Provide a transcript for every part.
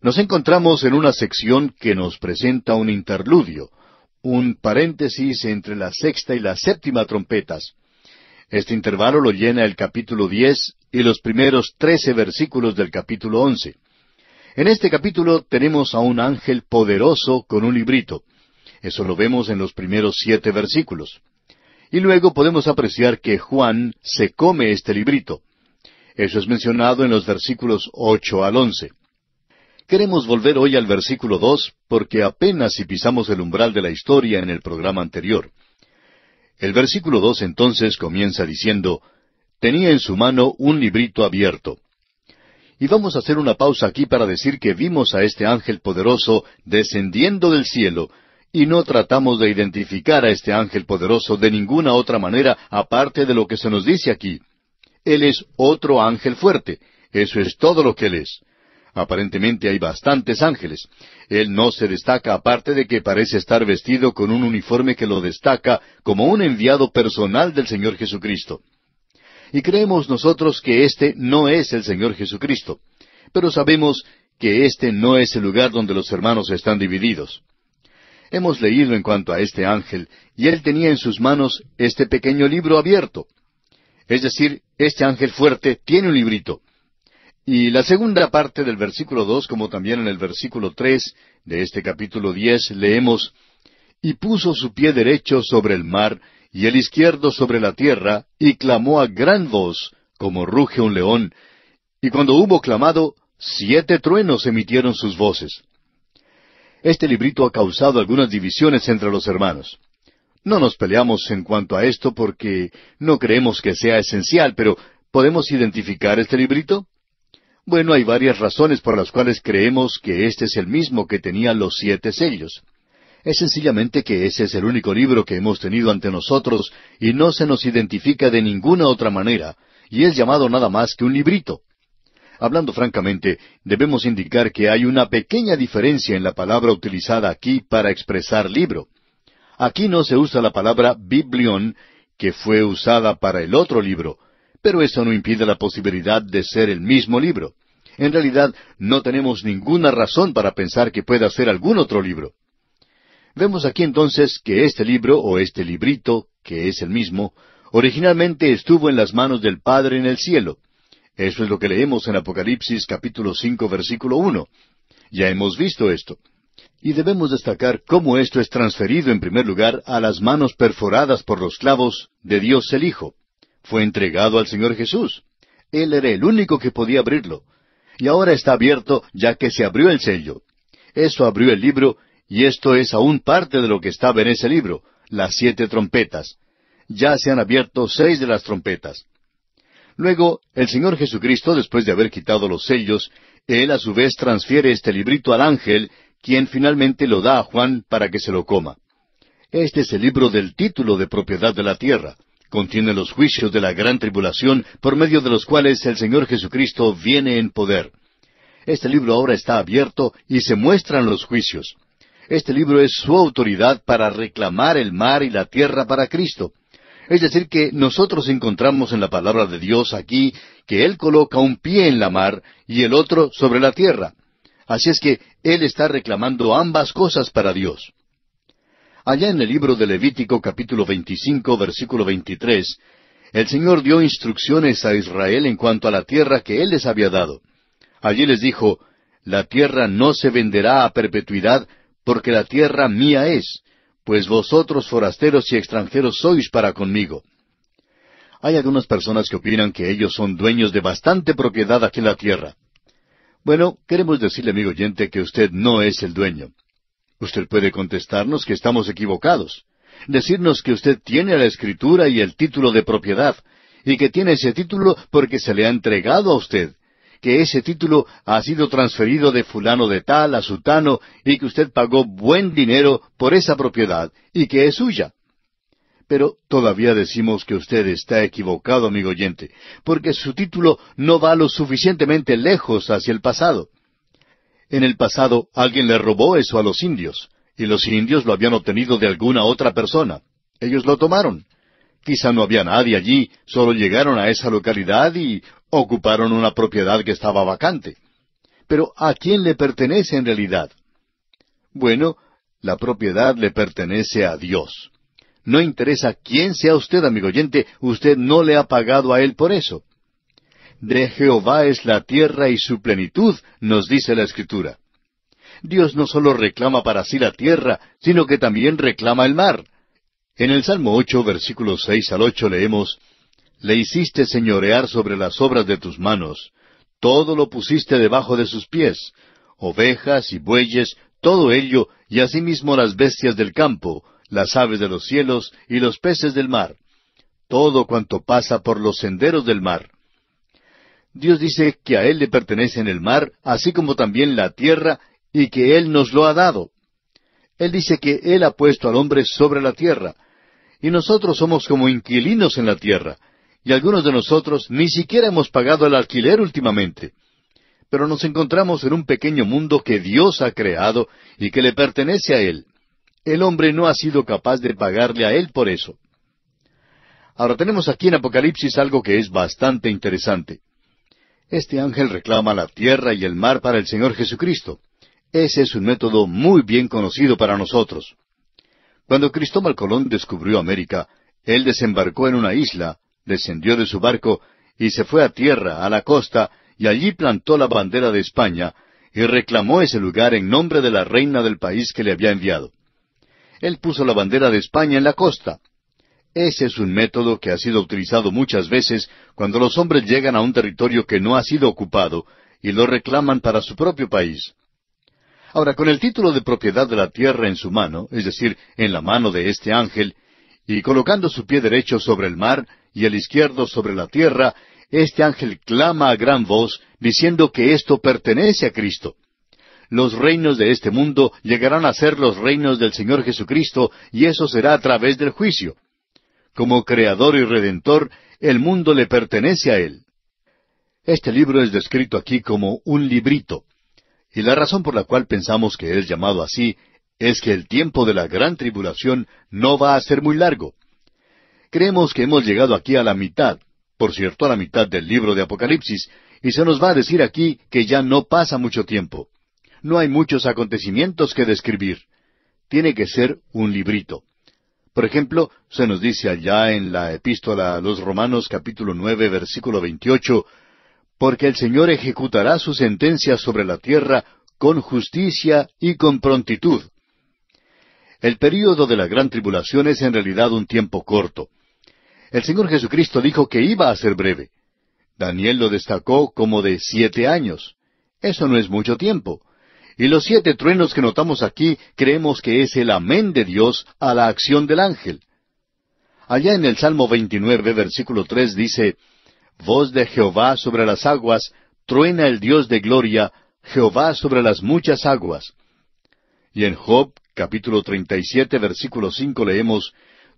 Nos encontramos en una sección que nos presenta un interludio, un paréntesis entre la sexta y la séptima trompetas. Este intervalo lo llena el capítulo 10 y los primeros 13 versículos del capítulo 11. En este capítulo tenemos a un ángel poderoso con un librito. Eso lo vemos en los primeros 7 versículos. Y luego podemos apreciar que Juan se come este librito. Eso es mencionado en los versículos 8 al 11. Queremos volver hoy al versículo 2 porque apenas si pisamos el umbral de la historia en el programa anterior. El versículo 2 entonces comienza diciendo, tenía en su mano un librito abierto. Y vamos a hacer una pausa aquí para decir que vimos a este ángel poderoso descendiendo del cielo, y no tratamos de identificar a este ángel poderoso de ninguna otra manera aparte de lo que se nos dice aquí. Él es otro ángel fuerte. Eso es todo lo que él es. Aparentemente hay bastantes ángeles. Él no se destaca aparte de que parece estar vestido con un uniforme que lo destaca como un enviado personal del Señor Jesucristo. Y creemos nosotros que este no es el Señor Jesucristo. Pero sabemos que este no es el lugar donde los hermanos están divididos. Hemos leído en cuanto a este ángel, y él tenía en sus manos este pequeño libro abierto. Es decir, este ángel fuerte tiene un librito. Y la segunda parte del versículo 2, como también en el versículo 3 de este capítulo 10, leemos, y puso su pie derecho sobre el mar, y el izquierdo sobre la tierra, y clamó a gran voz, como ruge un león, y cuando hubo clamado, 7 truenos emitieron sus voces. Este librito ha causado algunas divisiones entre los hermanos. No nos peleamos en cuanto a esto porque no creemos que sea esencial, pero ¿podemos identificar este librito? Bueno, hay varias razones por las cuales creemos que este es el mismo que tenía los 7 sellos. Es sencillamente que ese es el único libro que hemos tenido ante nosotros y no se nos identifica de ninguna otra manera, y es llamado nada más que un librito. Hablando francamente, debemos indicar que hay una pequeña diferencia en la palabra utilizada aquí para expresar libro. Aquí no se usa la palabra biblión, que fue usada para el otro libro, pero eso no impide la posibilidad de ser el mismo libro. En realidad, no tenemos ninguna razón para pensar que pueda ser algún otro libro. Vemos aquí entonces que este libro, o este librito, que es el mismo, originalmente estuvo en las manos del Padre en el cielo. Eso es lo que leemos en Apocalipsis capítulo 5, versículo 1. Ya hemos visto esto. Y debemos destacar cómo esto es transferido en primer lugar a las manos perforadas por los clavos de Dios el Hijo. Fue entregado al Señor Jesús. Él era el único que podía abrirlo. Y ahora está abierto ya que se abrió el sello. Eso abrió el libro, y esto es aún parte de lo que estaba en ese libro, las 7 trompetas. Ya se han abierto 6 de las trompetas. Luego, el Señor Jesucristo, después de haber quitado los sellos, Él a su vez transfiere este librito al ángel, quien finalmente lo da a Juan para que se lo coma. Este es el libro del título de propiedad de la tierra. Contiene los juicios de la gran tribulación, por medio de los cuales el Señor Jesucristo viene en poder. Este libro ahora está abierto y se muestran los juicios. Este libro es su autoridad para reclamar el mar y la tierra para Cristo. Es decir, que nosotros encontramos en la palabra de Dios aquí que Él coloca un pie en la mar y el otro sobre la tierra. Así es que Él está reclamando ambas cosas para Dios. Allá en el libro de Levítico capítulo 25, versículo 23, el Señor dio instrucciones a Israel en cuanto a la tierra que Él les había dado. Allí les dijo, la tierra no se venderá a perpetuidad, porque la tierra mía es, pues vosotros forasteros y extranjeros sois para conmigo. Hay algunas personas que opinan que ellos son dueños de bastante propiedad aquí en la tierra. Bueno, queremos decirle, amigo oyente, que usted no es el dueño. Usted puede contestarnos que estamos equivocados, decirnos que usted tiene la Escritura y el título de propiedad, y que tiene ese título porque se le ha entregado a usted, que ese título ha sido transferido de fulano de tal a sutano, y que usted pagó buen dinero por esa propiedad, y que es suya. Pero todavía decimos que usted está equivocado, amigo oyente, porque su título no va lo suficientemente lejos hacia el pasado. En el pasado alguien le robó eso a los indios, y los indios lo habían obtenido de alguna otra persona. Ellos lo tomaron. Quizá no había nadie allí, solo llegaron a esa localidad y ocuparon una propiedad que estaba vacante. Pero ¿a quién le pertenece en realidad? Bueno, la propiedad le pertenece a Dios. No interesa quién sea usted, amigo oyente, usted no le ha pagado a Él por eso. De Jehová es la tierra y su plenitud, nos dice la Escritura. Dios no solo reclama para sí la tierra, sino que también reclama el mar. En el Salmo 8, versículos 6 al 8 leemos, Le hiciste señorear sobre las obras de tus manos, todo lo pusiste debajo de sus pies, ovejas y bueyes, todo ello, y asimismo las bestias del campo, las aves de los cielos y los peces del mar, todo cuanto pasa por los senderos del mar. Dios dice que a Él le pertenecen el mar, así como también la tierra, y que Él nos lo ha dado. Él dice que Él ha puesto al hombre sobre la tierra, y nosotros somos como inquilinos en la tierra, y algunos de nosotros ni siquiera hemos pagado el alquiler últimamente. Pero nos encontramos en un pequeño mundo que Dios ha creado y que le pertenece a Él. El hombre no ha sido capaz de pagarle a Él por eso. Ahora tenemos aquí en Apocalipsis algo que es bastante interesante. Este ángel reclama la tierra y el mar para el Señor Jesucristo. Ese es un método muy bien conocido para nosotros. Cuando Cristóbal Colón descubrió América, él desembarcó en una isla, descendió de su barco y se fue a tierra, a la costa, y allí plantó la bandera de España y reclamó ese lugar en nombre de la reina del país que le había enviado. Él puso la bandera de España en la costa. Ese es un método que ha sido utilizado muchas veces cuando los hombres llegan a un territorio que no ha sido ocupado y lo reclaman para su propio país. Ahora, con el título de propiedad de la tierra en su mano, es decir, en la mano de este ángel, y colocando su pie derecho sobre el mar y el izquierdo sobre la tierra, este ángel clama a gran voz, diciendo que esto pertenece a Cristo. Los reinos de este mundo llegarán a ser los reinos del Señor Jesucristo, y eso será a través del juicio. Como Creador y Redentor, el mundo le pertenece a Él. Este libro es descrito aquí como un librito. Y la razón por la cual pensamos que es llamado así es que el tiempo de la gran tribulación no va a ser muy largo. Creemos que hemos llegado aquí a la mitad, por cierto, a la mitad del libro de Apocalipsis, y se nos va a decir aquí que ya no pasa mucho tiempo. No hay muchos acontecimientos que describir. Tiene que ser un librito. Por ejemplo, se nos dice allá en la epístola a los Romanos capítulo 9, versículo 28, porque el Señor ejecutará su sentencia sobre la tierra con justicia y con prontitud. El período de la gran tribulación es en realidad un tiempo corto. El Señor Jesucristo dijo que iba a ser breve. Daniel lo destacó como de 7 años. Eso no es mucho tiempo. Y los 7 truenos que notamos aquí creemos que es el amén de Dios a la acción del ángel. Allá en el Salmo 29, versículo 3 dice, Voz de Jehová sobre las aguas, truena el Dios de gloria, Jehová sobre las muchas aguas. Y en Job, capítulo 37, versículo 5 leemos,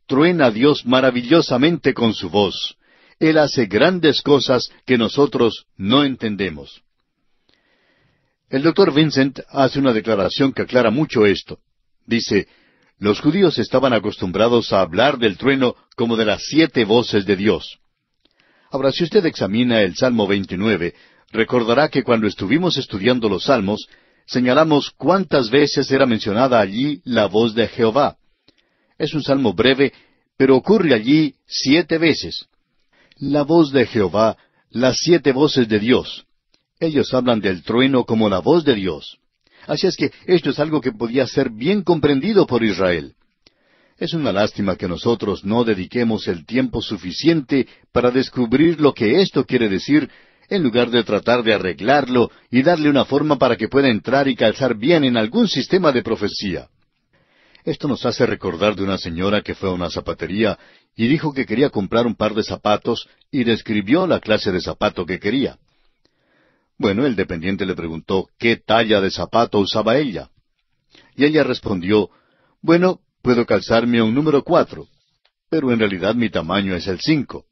Truena Dios maravillosamente con su voz. Él hace grandes cosas que nosotros no entendemos. El Dr. Vincent hace una declaración que aclara mucho esto. Dice, los judíos estaban acostumbrados a hablar del trueno como de las 7 voces de Dios. Ahora, si usted examina el Salmo 29, recordará que cuando estuvimos estudiando los Salmos, señalamos cuántas veces era mencionada allí la voz de Jehová. Es un salmo breve, pero ocurre allí 7 veces. La voz de Jehová, las 7 voces de Dios. Ellos hablan del trueno como la voz de Dios. Así es que esto es algo que podía ser bien comprendido por Israel. Es una lástima que nosotros no dediquemos el tiempo suficiente para descubrir lo que esto quiere decir, en lugar de tratar de arreglarlo y darle una forma para que pueda entrar y calzar bien en algún sistema de profecía. Esto nos hace recordar de una señora que fue a una zapatería y dijo que quería comprar un par de zapatos y describió la clase de zapato que quería. Bueno, el dependiente le preguntó qué talla de zapato usaba ella. Y ella respondió, bueno, puedo calzarme un número 4, pero en realidad mi tamaño es el 5.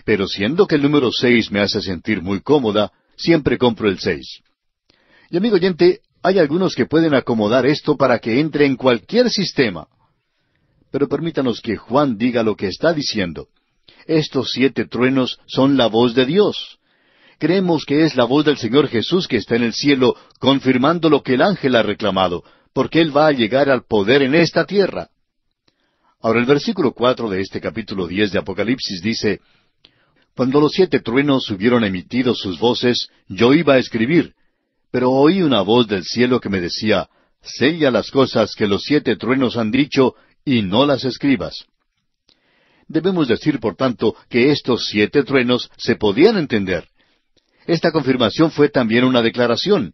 Pero siendo que el número 6 me hace sentir muy cómoda, siempre compro el 6. Y amigo oyente, hay algunos que pueden acomodar esto para que entre en cualquier sistema. Pero permítanos que Juan diga lo que está diciendo. Estos 7 truenos son la voz de Dios. Creemos que es la voz del Señor Jesús que está en el cielo, confirmando lo que el ángel ha reclamado, porque Él va a llegar al poder en esta tierra. Ahora el versículo 4 de este capítulo 10 de Apocalipsis dice, Cuando los 7 truenos hubieron emitido sus voces, yo iba a escribir, pero oí una voz del cielo que me decía, Sella las cosas que los 7 truenos han dicho, y no las escribas. Debemos decir, por tanto, que estos 7 truenos se podían entender. Esta confirmación fue también una declaración.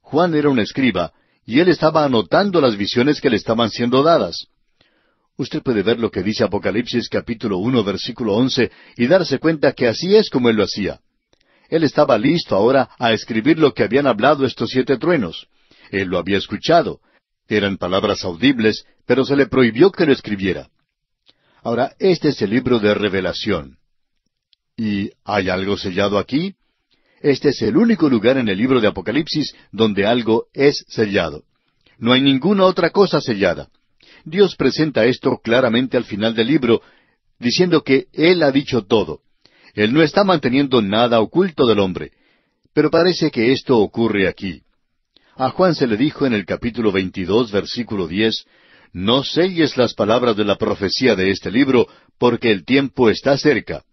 Juan era un escriba, y él estaba anotando las visiones que le estaban siendo dadas. Usted puede ver lo que dice Apocalipsis capítulo 1, versículo 11, y darse cuenta que así es como él lo hacía. Él estaba listo ahora a escribir lo que habían hablado estos 7 truenos. Él lo había escuchado. Eran palabras audibles, pero se le prohibió que lo escribiera. Ahora, este es el libro de Revelación. ¿Y hay algo sellado aquí? Este es el único lugar en el libro de Apocalipsis donde algo es sellado. No hay ninguna otra cosa sellada. Dios presenta esto claramente al final del libro, diciendo que Él ha dicho todo. Él no está manteniendo nada oculto del hombre. Pero parece que esto ocurre aquí. A Juan se le dijo en el capítulo 22, versículo 10, No selles las palabras de la profecía de este libro, porque el tiempo está cerca.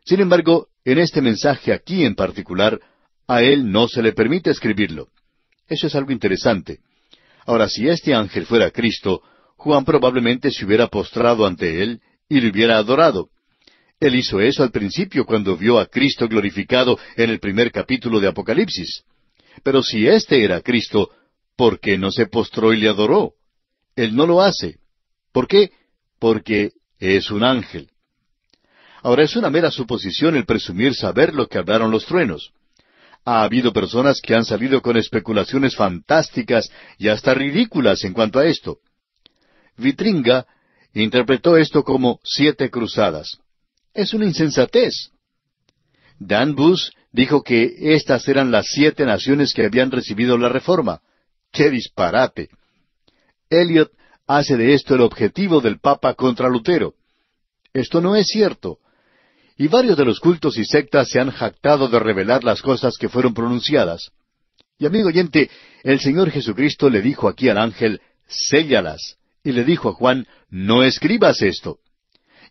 Sin embargo, en este mensaje aquí en particular, a él no se le permite escribirlo. Eso es algo interesante. Ahora, si este ángel fuera Cristo, Juan probablemente se hubiera postrado ante él y le hubiera adorado. Él hizo eso al principio cuando vio a Cristo glorificado en el primer capítulo de Apocalipsis. Pero si éste era Cristo, ¿por qué no se postró y le adoró? Él no lo hace. ¿Por qué? Porque es un ángel. Ahora, es una mera suposición el presumir saber lo que hablaron los truenos. Ha habido personas que han salido con especulaciones fantásticas y hasta ridículas en cuanto a esto. Vitringa interpretó esto como 7 cruzadas. Es una insensatez. Dan Bus dijo que estas eran las 7 naciones que habían recibido la Reforma. ¡Qué disparate! Eliot hace de esto el objetivo del Papa contra Lutero. Esto no es cierto. Y varios de los cultos y sectas se han jactado de revelar las cosas que fueron pronunciadas. Y amigo oyente, el Señor Jesucristo le dijo aquí al ángel, séllalas. Y le dijo a Juan, no escribas esto.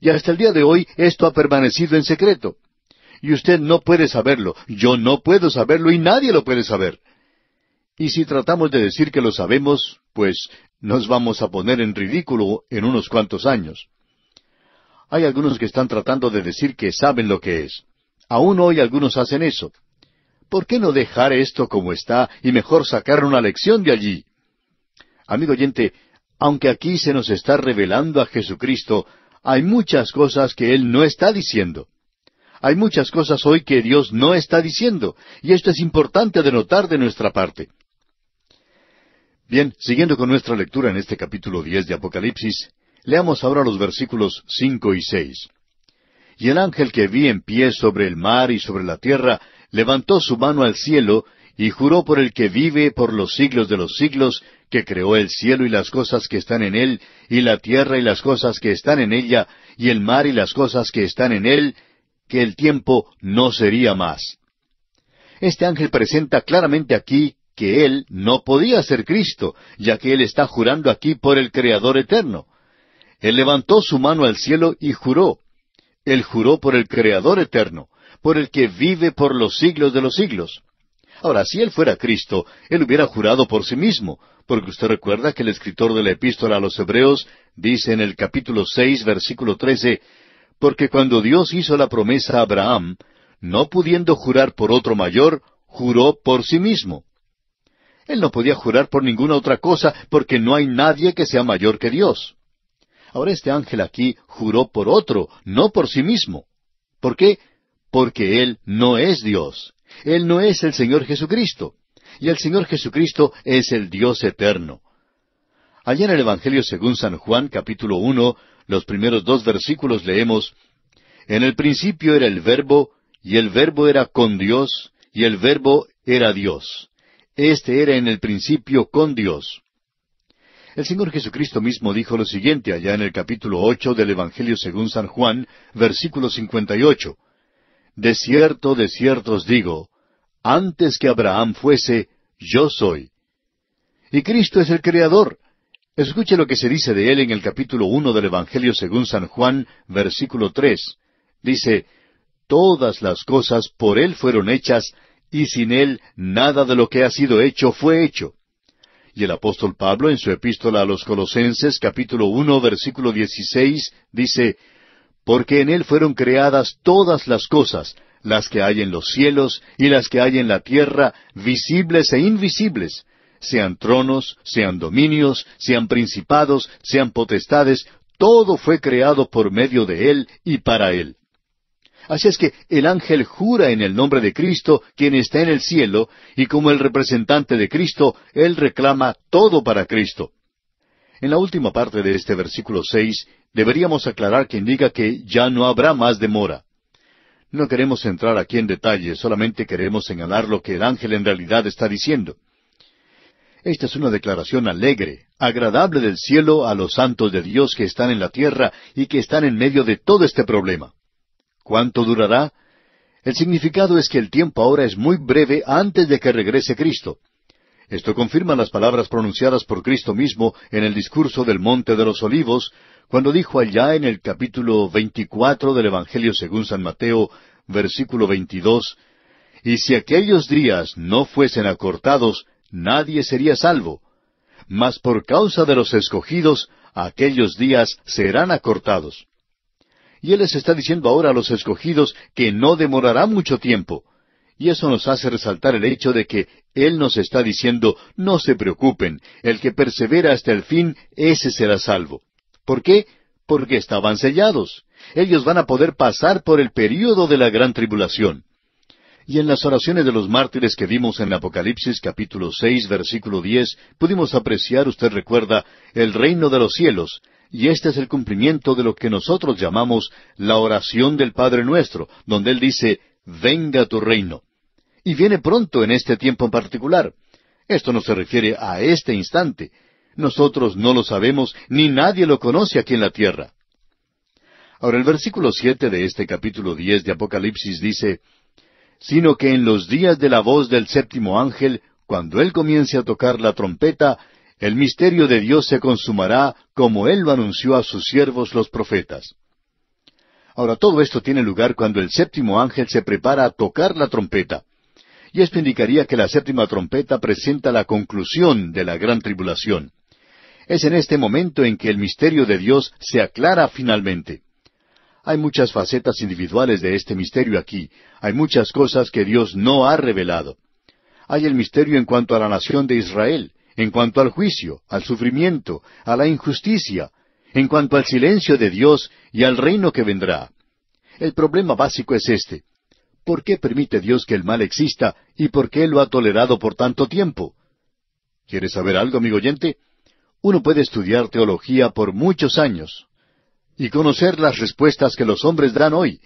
Y hasta el día de hoy esto ha permanecido en secreto. Y usted no puede saberlo, yo no puedo saberlo y nadie lo puede saber. Y si tratamos de decir que lo sabemos, pues nos vamos a poner en ridículo en unos cuantos años. Hay algunos que están tratando de decir que saben lo que es. Aún hoy algunos hacen eso. ¿Por qué no dejar esto como está y mejor sacar una lección de allí? Amigo oyente, aunque aquí se nos está revelando a Jesucristo, hay muchas cosas que Él no está diciendo. Hay muchas cosas hoy que Dios no está diciendo, y esto es importante de notar de nuestra parte. Bien, siguiendo con nuestra lectura en este capítulo 10 de Apocalipsis, leamos ahora los versículos 5 y 6. Y el ángel que vi en pie sobre el mar y sobre la tierra, levantó su mano al cielo, y juró por el que vive por los siglos de los siglos, que creó el cielo y las cosas que están en él, y la tierra y las cosas que están en ella, y el mar y las cosas que están en él, que el tiempo no sería más. Este ángel presenta claramente aquí que él no podía ser Cristo, ya que él está jurando aquí por el Creador eterno. Él levantó su mano al cielo y juró. Él juró por el Creador eterno, por el que vive por los siglos de los siglos. Ahora, si él fuera Cristo, él hubiera jurado por sí mismo, porque usted recuerda que el escritor de la epístola a los Hebreos dice en el capítulo 6, versículo 13, porque cuando Dios hizo la promesa a Abraham, no pudiendo jurar por otro mayor, juró por sí mismo. Él no podía jurar por ninguna otra cosa, porque no hay nadie que sea mayor que Dios. Ahora este ángel aquí juró por otro, no por sí mismo. ¿Por qué? Porque Él no es Dios. Él no es el Señor Jesucristo. Y el Señor Jesucristo es el Dios eterno. Allá en el Evangelio según San Juan, capítulo 1, los primeros 2 versículos leemos, En el principio era el Verbo, y el Verbo era con Dios, y el Verbo era Dios. Este era en el principio con Dios. El Señor Jesucristo mismo dijo lo siguiente allá en el capítulo 8 del Evangelio según San Juan, versículo 58. de cierto os digo, antes que Abraham fuese, yo soy. Y Cristo es el Creador. Escuche lo que se dice de Él en el capítulo 1 del Evangelio según San Juan, versículo 3. Dice, todas las cosas por Él fueron hechas, y sin Él nada de lo que ha sido hecho fue hecho. Y el apóstol Pablo en su epístola a los Colosenses, capítulo 1, versículo 16, dice, porque en Él fueron creadas todas las cosas, las que hay en los cielos y las que hay en la tierra, visibles e invisibles, sean tronos, sean dominios, sean principados, sean potestades, todo fue creado por medio de Él y para Él. Así es que el ángel jura en el nombre de Cristo, quien está en el cielo, y como el representante de Cristo, él reclama todo para Cristo. En la última parte de este versículo 6, deberíamos aclarar que indica que ya no habrá más demora. No queremos entrar aquí en detalle, solamente queremos señalar lo que el ángel en realidad está diciendo. Esta es una declaración alegre, agradable del cielo a los santos de Dios que están en la tierra y que están en medio de todo este problema. ¿Cuánto durará? El significado es que el tiempo ahora es muy breve antes de que regrese Cristo. Esto confirma las palabras pronunciadas por Cristo mismo en el discurso del Monte de los Olivos, cuando dijo allá en el capítulo 24 del Evangelio según San Mateo, versículo 22, «Y si aquellos días no fuesen acortados, nadie sería salvo. Mas por causa de los escogidos, aquellos días serán acortados». Y Él les está diciendo ahora a los escogidos que no demorará mucho tiempo. Y eso nos hace resaltar el hecho de que Él nos está diciendo, no se preocupen, el que persevera hasta el fin, ese será salvo. ¿Por qué? Porque estaban sellados. Ellos van a poder pasar por el período de la gran tribulación. Y en las oraciones de los mártires que vimos en Apocalipsis capítulo 6, versículo 10, pudimos apreciar, usted recuerda, el reino de los cielos. Y este es el cumplimiento de lo que nosotros llamamos la oración del Padre Nuestro, donde Él dice, venga tu reino. Y viene pronto en este tiempo en particular. Esto no se refiere a este instante. Nosotros no lo sabemos, ni nadie lo conoce aquí en la tierra. Ahora el versículo 7 de este capítulo 10 de Apocalipsis dice, sino que en los días de la voz del séptimo ángel, cuando él comience a tocar la trompeta, el misterio de Dios se consumará como Él lo anunció a sus siervos los profetas. Ahora, todo esto tiene lugar cuando el séptimo ángel se prepara a tocar la trompeta. Y esto indicaría que la séptima trompeta presenta la conclusión de la gran tribulación. Es en este momento en que el misterio de Dios se aclara finalmente. Hay muchas facetas individuales de este misterio aquí. Hay muchas cosas que Dios no ha revelado. Hay el misterio en cuanto a la nación de Israel, en cuanto al juicio, al sufrimiento, a la injusticia, en cuanto al silencio de Dios y al reino que vendrá. El problema básico es este. ¿Por qué permite Dios que el mal exista y por qué lo ha tolerado por tanto tiempo? ¿Quiere saber algo, amigo oyente? Uno puede estudiar teología por muchos años y conocer las respuestas que los hombres dan hoy,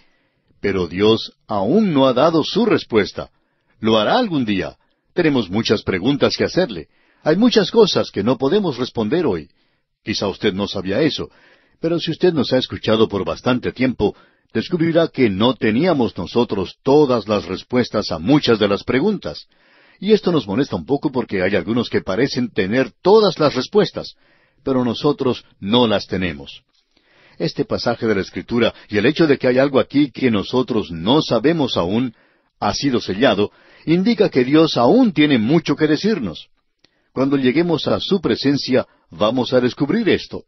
pero Dios aún no ha dado su respuesta. Lo hará algún día. Tenemos muchas preguntas que hacerle. Hay muchas cosas que no podemos responder hoy. Quizá usted no sabía eso, pero si usted nos ha escuchado por bastante tiempo, descubrirá que no teníamos nosotros todas las respuestas a muchas de las preguntas. Y esto nos molesta un poco porque hay algunos que parecen tener todas las respuestas, pero nosotros no las tenemos. Este pasaje de la Escritura y el hecho de que hay algo aquí que nosotros no sabemos aún, ha sido sellado, indica que Dios aún tiene mucho que decirnos. Cuando lleguemos a su presencia, vamos a descubrir esto.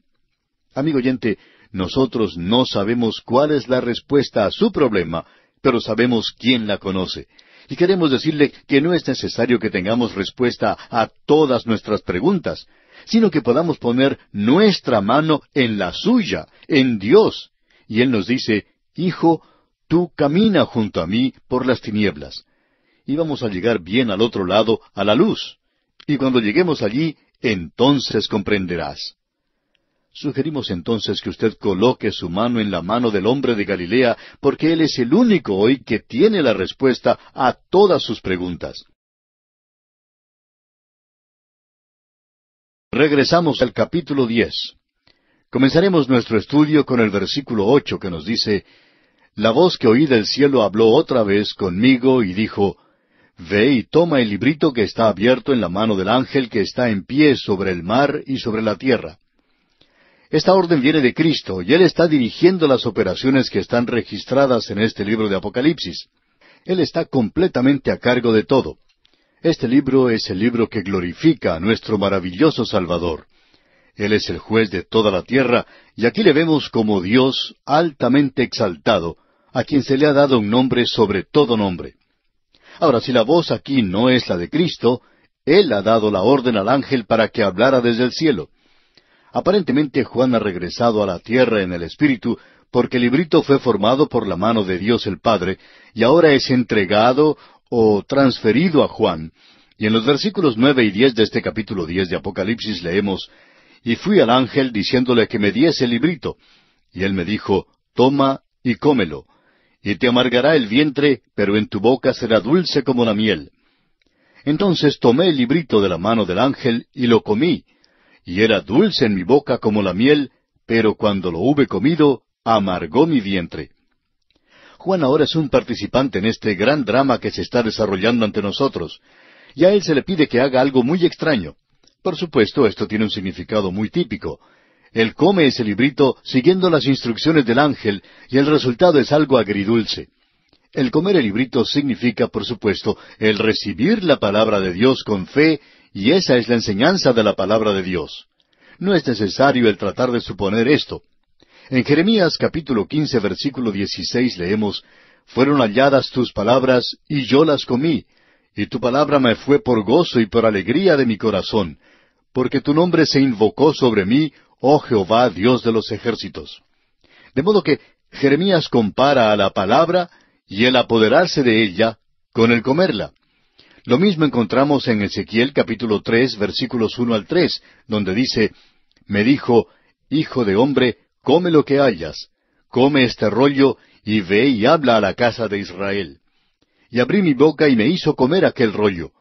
Amigo oyente, nosotros no sabemos cuál es la respuesta a su problema, pero sabemos quién la conoce. Y queremos decirle que no es necesario que tengamos respuesta a todas nuestras preguntas, sino que podamos poner nuestra mano en la suya, en Dios. Y Él nos dice, Hijo, tú camina junto a mí por las tinieblas. Y vamos a llegar bien al otro lado, a la luz. Y cuando lleguemos allí, entonces comprenderás. Sugerimos entonces que usted coloque su mano en la mano del hombre de Galilea, porque él es el único hoy que tiene la respuesta a todas sus preguntas. Regresamos al capítulo 10. Comenzaremos nuestro estudio con el versículo 8 que nos dice, la voz que oí del cielo habló otra vez conmigo y dijo, Ve y toma el librito que está abierto en la mano del ángel que está en pie sobre el mar y sobre la tierra. Esta orden viene de Cristo, y Él está dirigiendo las operaciones que están registradas en este libro de Apocalipsis. Él está completamente a cargo de todo. Este libro es el libro que glorifica a nuestro maravilloso Salvador. Él es el juez de toda la tierra, y aquí le vemos como Dios altamente exaltado, a quien se le ha dado un nombre sobre todo nombre. Ahora, si la voz aquí no es la de Cristo, Él ha dado la orden al ángel para que hablara desde el cielo. Aparentemente Juan ha regresado a la tierra en el Espíritu, porque el librito fue formado por la mano de Dios el Padre, y ahora es entregado o transferido a Juan. Y en los versículos 9 y 10 de este capítulo 10 de Apocalipsis leemos, Y fui al ángel diciéndole que me diese el librito. Y él me dijo, Toma y cómelo. Y te amargará el vientre, pero en tu boca será dulce como la miel. Entonces tomé el librito de la mano del ángel y lo comí. Y era dulce en mi boca como la miel, pero cuando lo hube comido, amargó mi vientre. Juan ahora es un participante en este gran drama que se está desarrollando ante nosotros, y a él se le pide que haga algo muy extraño. Por supuesto, esto tiene un significado muy típico. Él come ese librito siguiendo las instrucciones del ángel, y el resultado es algo agridulce. El comer el librito significa, por supuesto, el recibir la palabra de Dios con fe, y esa es la enseñanza de la palabra de Dios. No es necesario el tratar de suponer esto. En Jeremías capítulo 15, versículo 16 leemos, Fueron halladas tus palabras, y yo las comí, y tu palabra me fue por gozo y por alegría de mi corazón, porque tu nombre se invocó sobre mí, oh Jehová, Dios de los ejércitos. De modo que Jeremías compara a la palabra y el apoderarse de ella con el comerla. Lo mismo encontramos en Ezequiel capítulo 3, versículos 1 al 3, donde dice, Me dijo, Hijo de hombre, come lo que hayas, come este rollo, y ve y habla a la casa de Israel. Y abrí mi boca y me hizo comer aquel rollo.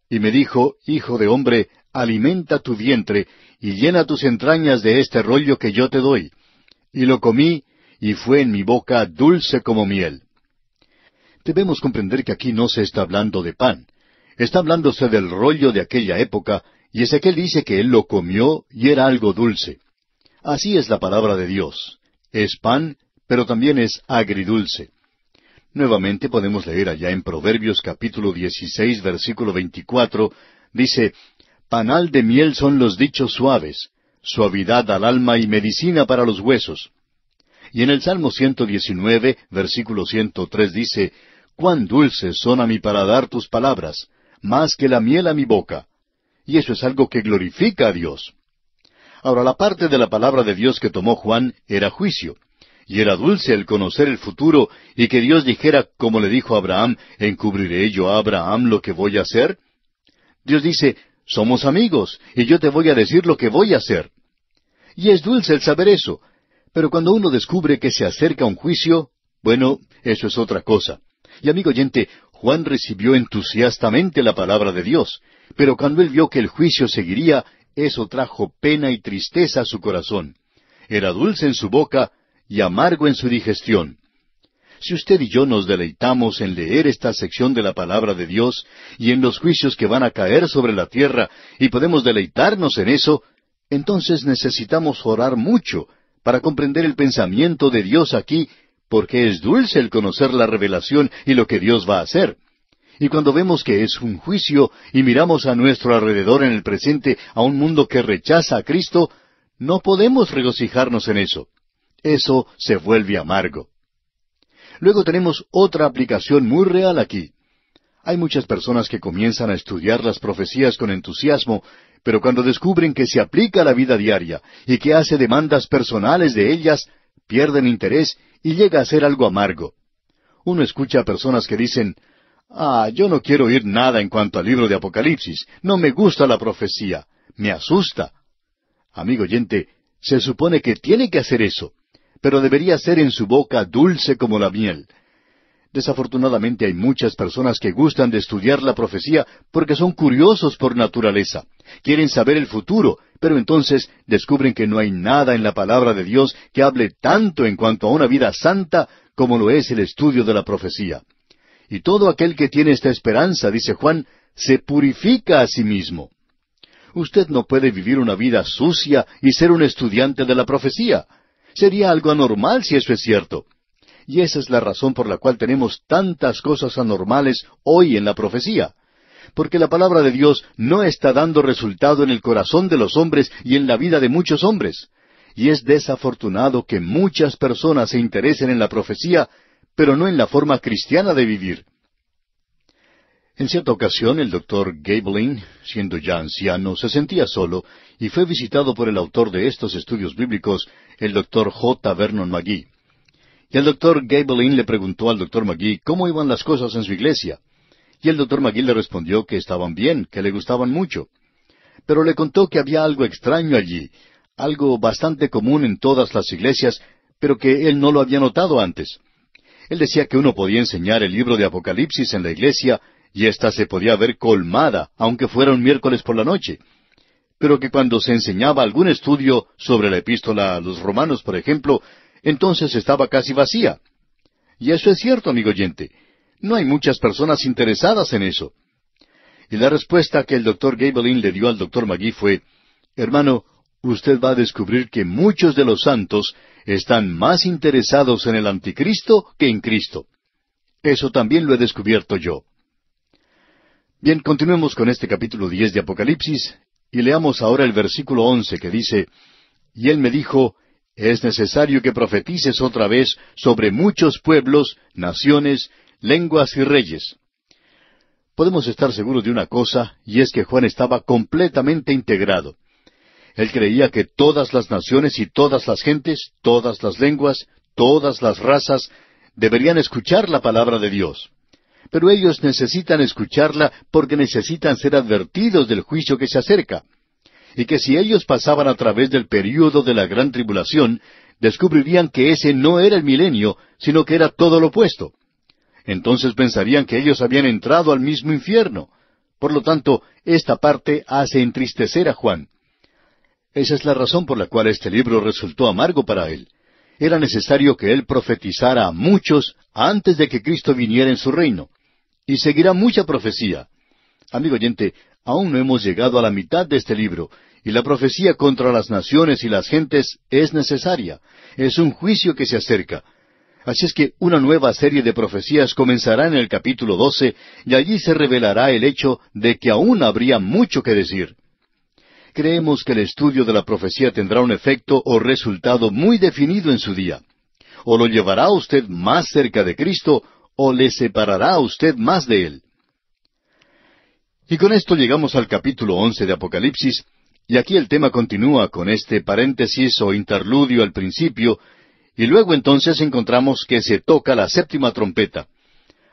Y me dijo, Hijo de hombre, alimenta tu vientre, y llena tus entrañas de este rollo que yo te doy. Y lo comí, y fue en mi boca dulce como miel. Debemos comprender que aquí no se está hablando de pan. Está hablándose del rollo de aquella época, y Ezequiel dice que él lo comió y era algo dulce. Así es la palabra de Dios. Es pan, pero también es agridulce. Nuevamente podemos leer allá en Proverbios capítulo 16, versículo 24, dice, Panal de miel son los dichos suaves, suavidad al alma y medicina para los huesos. Y en el Salmo 119, versículo 103 dice, Cuán dulces son a mi paladar tus palabras, más que la miel a mi boca. Y eso es algo que glorifica a Dios. Ahora, la parte de la palabra de Dios que tomó Juan era juicio. Y era dulce el conocer el futuro y que Dios dijera, como le dijo a Abraham, ¿encubriré yo a Abraham lo que voy a hacer? Dios dice, somos amigos, y yo te voy a decir lo que voy a hacer. Y es dulce el saber eso. Pero cuando uno descubre que se acerca un juicio, bueno, eso es otra cosa. Y amigo oyente, Juan recibió entusiastamente la palabra de Dios, pero cuando él vio que el juicio seguiría, eso trajo pena y tristeza a su corazón. Era dulce en su boca y amargo en su digestión. Si usted y yo nos deleitamos en leer esta sección de la palabra de Dios y en los juicios que van a caer sobre la tierra y podemos deleitarnos en eso, entonces necesitamos orar mucho para comprender el pensamiento de Dios aquí, porque es dulce el conocer la revelación y lo que Dios va a hacer. Y cuando vemos que es un juicio y miramos a nuestro alrededor en el presente a un mundo que rechaza a Cristo, no podemos regocijarnos en eso. Eso se vuelve amargo. Luego tenemos otra aplicación muy real aquí. Hay muchas personas que comienzan a estudiar las profecías con entusiasmo, pero cuando descubren que se aplica a la vida diaria y que hace demandas personales de ellas, pierden interés y llega a ser algo amargo. Uno escucha a personas que dicen, yo no quiero oír nada en cuanto al libro de Apocalipsis, no me gusta la profecía, me asusta. Amigo oyente, se supone que tiene que hacer eso, pero debería ser en su boca dulce como la miel. Desafortunadamente hay muchas personas que gustan de estudiar la profecía porque son curiosos por naturaleza. Quieren saber el futuro, pero entonces descubren que no hay nada en la palabra de Dios que hable tanto en cuanto a una vida santa como lo es el estudio de la profecía. Y todo aquel que tiene esta esperanza, dice Juan, se purifica a sí mismo. Usted no puede vivir una vida sucia y ser un estudiante de la profecía. Sería algo anormal si eso es cierto. Y esa es la razón por la cual tenemos tantas cosas anormales hoy en la profecía. Porque la palabra de Dios no está dando resultado en el corazón de los hombres y en la vida de muchos hombres. Y es desafortunado que muchas personas se interesen en la profecía, pero no en la forma cristiana de vivir. En cierta ocasión, el doctor Gaebelein, siendo ya anciano, se sentía solo y fue visitado por el autor de estos estudios bíblicos, el doctor J. Vernon McGee. Y el doctor Gaebelein le preguntó al doctor McGee cómo iban las cosas en su iglesia. Y el doctor McGee le respondió que estaban bien, que le gustaban mucho. Pero le contó que había algo extraño allí, algo bastante común en todas las iglesias, pero que él no lo había notado antes. Él decía que uno podía enseñar el libro de Apocalipsis en la iglesia, y ésta se podía ver colmada, aunque fuera un miércoles por la noche. Pero que cuando se enseñaba algún estudio sobre la epístola a los romanos, por ejemplo, entonces estaba casi vacía. Y eso es cierto, amigo oyente. No hay muchas personas interesadas en eso. Y la respuesta que el doctor Gaebelein le dio al doctor McGee fue, hermano, usted va a descubrir que muchos de los santos están más interesados en el anticristo que en Cristo. Eso también lo he descubierto yo. Bien, continuemos con este capítulo 10 de Apocalipsis, y leamos ahora el versículo 11 que dice, y él me dijo, es necesario que profetices otra vez sobre muchos pueblos, naciones, lenguas y reyes. Podemos estar seguros de una cosa, y es que Juan estaba completamente integrado. Él creía que todas las naciones y todas las gentes, todas las lenguas, todas las razas, deberían escuchar la palabra de Dios. Pero ellos necesitan escucharla porque necesitan ser advertidos del juicio que se acerca. Y que si ellos pasaban a través del período de la gran tribulación, descubrirían que ese no era el milenio, sino que era todo lo opuesto. Entonces pensarían que ellos habían entrado al mismo infierno. Por lo tanto, esta parte hace entristecer a Juan. Esa es la razón por la cual este libro resultó amargo para él. Era necesario que él profetizara a muchos antes de que Cristo viniera en su reino. Y seguirá mucha profecía. Amigo oyente, aún no hemos llegado a la mitad de este libro, y la profecía contra las naciones y las gentes es necesaria. Es un juicio que se acerca. Así es que una nueva serie de profecías comenzará en el capítulo 12, y allí se revelará el hecho de que aún habría mucho que decir. Creemos que el estudio de la profecía tendrá un efecto o resultado muy definido en su día. O lo llevará a usted más cerca de Cristo, o le separará a usted más de Él. Y con esto llegamos al capítulo 11 de Apocalipsis, y aquí el tema continúa con este paréntesis o interludio al principio, y luego entonces encontramos que se toca la séptima trompeta.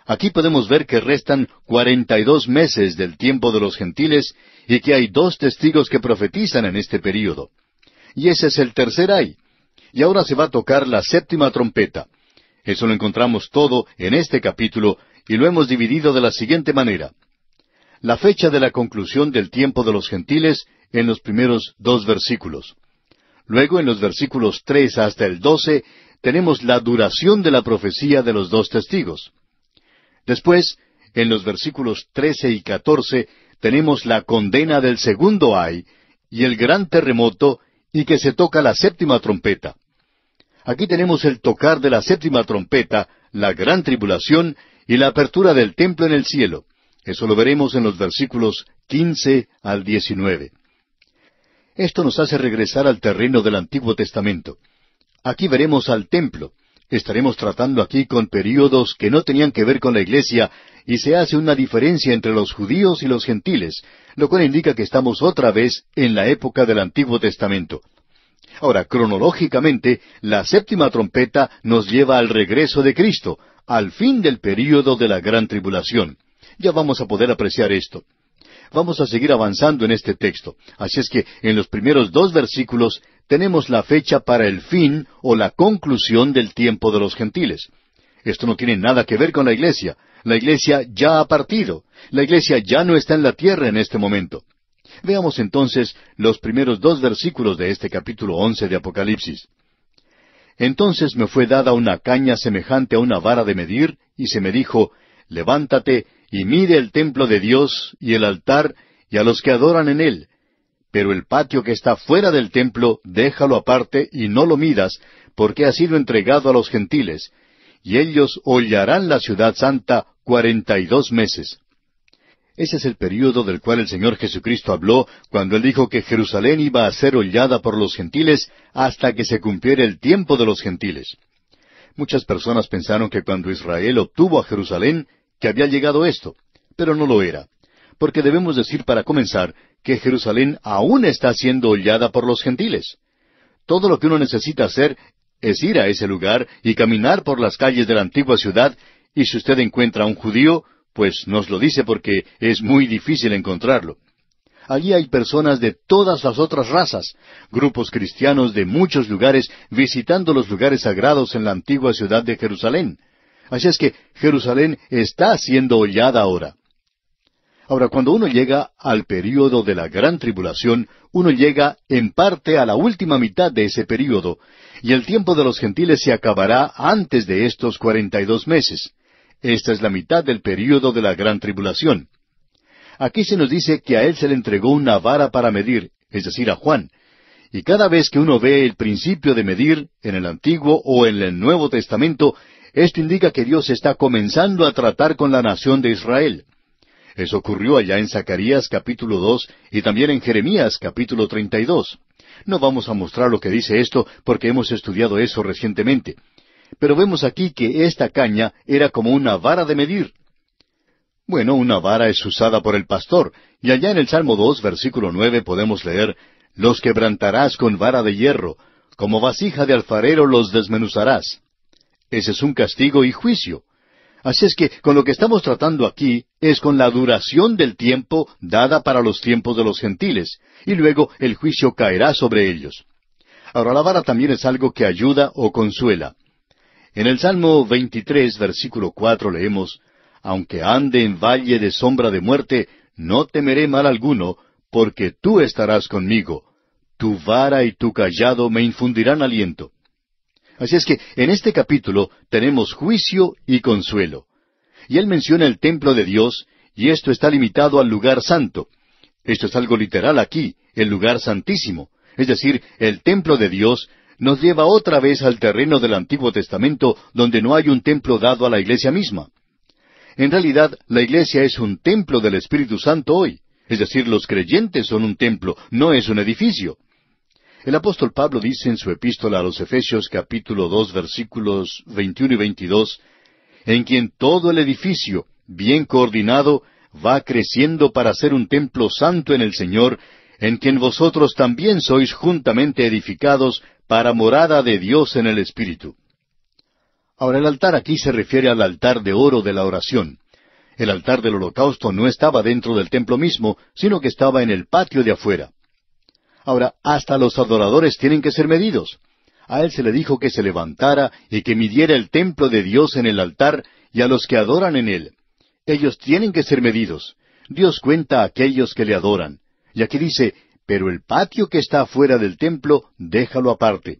Aquí podemos ver que restan 42 meses del tiempo de los gentiles, y que hay 2 testigos que profetizan en este período. Y ese es el tercer ay. Y ahora se va a tocar la séptima trompeta. Eso lo encontramos todo en este capítulo, y lo hemos dividido de la siguiente manera. La fecha de la conclusión del tiempo de los gentiles en los primeros 2 versículos. Luego, en los versículos 3 hasta el 12, tenemos la duración de la profecía de los 2 testigos. Después, en los versículos 13 y 14, tenemos la condena del segundo ay, y el gran terremoto, y que se toca la séptima trompeta. Aquí tenemos el tocar de la séptima trompeta, la gran tribulación, y la apertura del templo en el cielo. Eso lo veremos en los versículos 15 al 19. Esto nos hace regresar al terreno del Antiguo Testamento. Aquí veremos al templo. Estaremos tratando aquí con períodos que no tenían que ver con la iglesia, y se hace una diferencia entre los judíos y los gentiles, lo cual indica que estamos otra vez en la época del Antiguo Testamento. Ahora, cronológicamente, la séptima trompeta nos lleva al regreso de Cristo, al fin del período de la gran tribulación. Ya vamos a poder apreciar esto. Vamos a seguir avanzando en este texto. Así es que en los primeros 2 versículos tenemos la fecha para el fin o la conclusión del tiempo de los gentiles. Esto no tiene nada que ver con la iglesia. La iglesia ya ha partido. La iglesia ya no está en la tierra en este momento. Veamos entonces los primeros 2 versículos de este capítulo 11 de Apocalipsis. Entonces me fue dada una caña semejante a una vara de medir, y se me dijo, levántate y mide el templo de Dios y el altar y a los que adoran en él. Pero el patio que está fuera del templo, déjalo aparte y no lo midas, porque ha sido entregado a los gentiles, y ellos hollarán la ciudad santa 42 meses. Ese es el período del cual el Señor Jesucristo habló cuando Él dijo que Jerusalén iba a ser hollada por los gentiles hasta que se cumpliera el tiempo de los gentiles. Muchas personas pensaron que cuando Israel obtuvo a Jerusalén, que había llegado esto, pero no lo era. Porque debemos decir para comenzar que Jerusalén aún está siendo hollada por los gentiles. Todo lo que uno necesita hacer es ir a ese lugar y caminar por las calles de la antigua ciudad, y si usted encuentra a un judío, pues nos lo dice porque es muy difícil encontrarlo. Allí hay personas de todas las otras razas, grupos cristianos de muchos lugares visitando los lugares sagrados en la antigua ciudad de Jerusalén. Así es que Jerusalén está siendo hollada ahora. Ahora, cuando uno llega al período de la gran tribulación, uno llega en parte a la última mitad de ese período, y el tiempo de los gentiles se acabará antes de estos 42 meses. Esta es la mitad del período de la gran tribulación. Aquí se nos dice que a él se le entregó una vara para medir, es decir, a Juan. Y cada vez que uno ve el principio de medir, en el Antiguo o en el Nuevo Testamento, esto indica que Dios está comenzando a tratar con la nación de Israel. Eso ocurrió allá en Zacarías capítulo 2 y también en Jeremías capítulo 32. No vamos a mostrar lo que dice esto porque hemos estudiado eso recientemente. Pero vemos aquí que esta caña era como una vara de medir. Bueno, una vara es usada por el pastor, y allá en el Salmo 2, versículo 9, podemos leer, «Los quebrantarás con vara de hierro, como vasija de alfarero los desmenuzarás». Ese es un castigo y juicio. Así es que con lo que estamos tratando aquí es con la duración del tiempo dada para los tiempos de los gentiles, y luego el juicio caerá sobre ellos. Ahora, la vara también es algo que ayuda o consuela. En el Salmo 23, versículo 4 leemos, «Aunque ande en valle de sombra de muerte, no temeré mal alguno, porque tú estarás conmigo. Tu vara y tu cayado me infundirán aliento». Así es que en este capítulo tenemos juicio y consuelo. Y él menciona el templo de Dios, y esto está limitado al lugar santo. Esto es algo literal aquí, el lugar santísimo. Es decir, el templo de Dios nos lleva otra vez al terreno del Antiguo Testamento, donde no hay un templo dado a la iglesia misma. En realidad, la iglesia es un templo del Espíritu Santo hoy. Es decir, los creyentes son un templo, no es un edificio. El apóstol Pablo dice en su epístola a los Efesios capítulo 2 versículos 21 y 22, «En quien todo el edificio, bien coordinado, va creciendo para ser un templo santo en el Señor, en quien vosotros también sois juntamente edificados para morada de Dios en el Espíritu». Ahora, el altar aquí se refiere al altar de oro de la oración. El altar del holocausto no estaba dentro del templo mismo, sino que estaba en el patio de afuera. Ahora, hasta los adoradores tienen que ser medidos. A él se le dijo que se levantara y que midiera el templo de Dios en el altar y a los que adoran en él. Ellos tienen que ser medidos. Dios cuenta a aquellos que le adoran. Y aquí dice, «Pero el patio que está afuera del templo, déjalo aparte».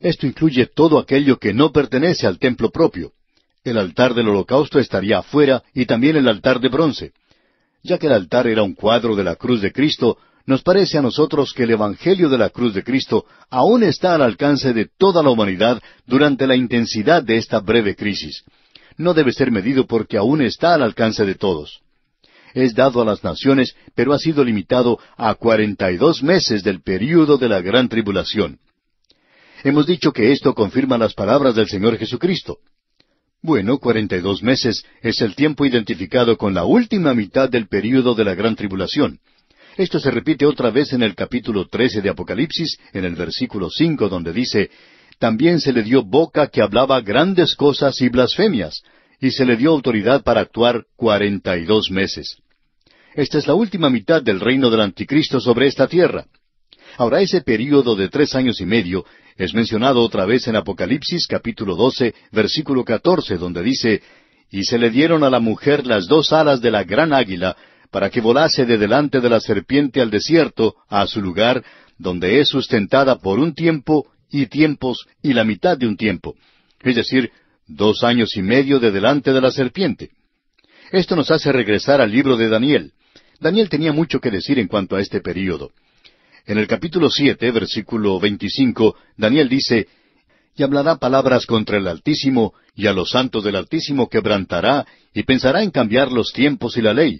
Esto incluye todo aquello que no pertenece al templo propio. El altar del holocausto estaría afuera y también el altar de bronce. Ya que el altar era un cuadro de la cruz de Cristo, nos parece a nosotros que el Evangelio de la cruz de Cristo aún está al alcance de toda la humanidad durante la intensidad de esta breve crisis. No debe ser medido porque aún está al alcance de todos. Es dado a las naciones, pero ha sido limitado a 42 meses del período de la gran tribulación. Hemos dicho que esto confirma las palabras del Señor Jesucristo. Bueno, 42 meses es el tiempo identificado con la última mitad del período de la gran tribulación. Esto se repite otra vez en el capítulo 13 de Apocalipsis, en el versículo 5, donde dice, «También se le dio boca que hablaba grandes cosas y blasfemias, y se le dio autoridad para actuar 42 meses». Esta es la última mitad del reino del Anticristo sobre esta tierra. Ahora, ese período de 3 años y medio es mencionado otra vez en Apocalipsis capítulo 12, versículo 14, donde dice, «Y se le dieron a la mujer las 2 alas de la gran águila, para que volase de delante de la serpiente al desierto, a su lugar, donde es sustentada por un tiempo y tiempos y la mitad de un tiempo, es decir, 2 años y medio de delante de la serpiente. Esto nos hace regresar al libro de Daniel. Daniel tenía mucho que decir en cuanto a este período. En el capítulo 7, versículo 25, Daniel dice, «Y hablará palabras contra el Altísimo, y a los santos del Altísimo quebrantará, y pensará en cambiar los tiempos y la ley,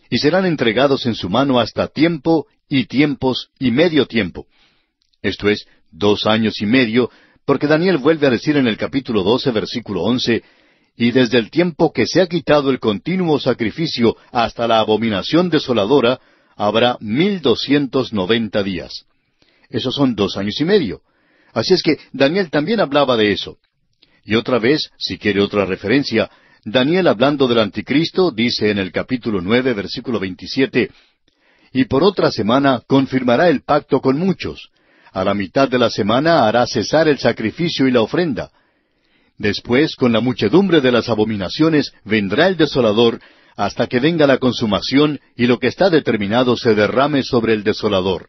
y serán entregados en su mano hasta tiempo, y tiempos, y medio tiempo». Esto es, 2 años y medio, porque Daniel vuelve a decir en el capítulo 12, versículo 11, «Y desde el tiempo que se ha quitado el continuo sacrificio hasta la abominación desoladora, habrá 1290 días». Esos son 2 años y medio. Así es que Daniel también hablaba de eso. Y otra vez, si quiere otra referencia, Daniel hablando del anticristo dice en el capítulo 9, versículo 27, «Y por otra semana confirmará el pacto con muchos. A la mitad de la semana hará cesar el sacrificio y la ofrenda. Después, con la muchedumbre de las abominaciones, vendrá el desolador, hasta que venga la consumación y lo que está determinado se derrame sobre el desolador».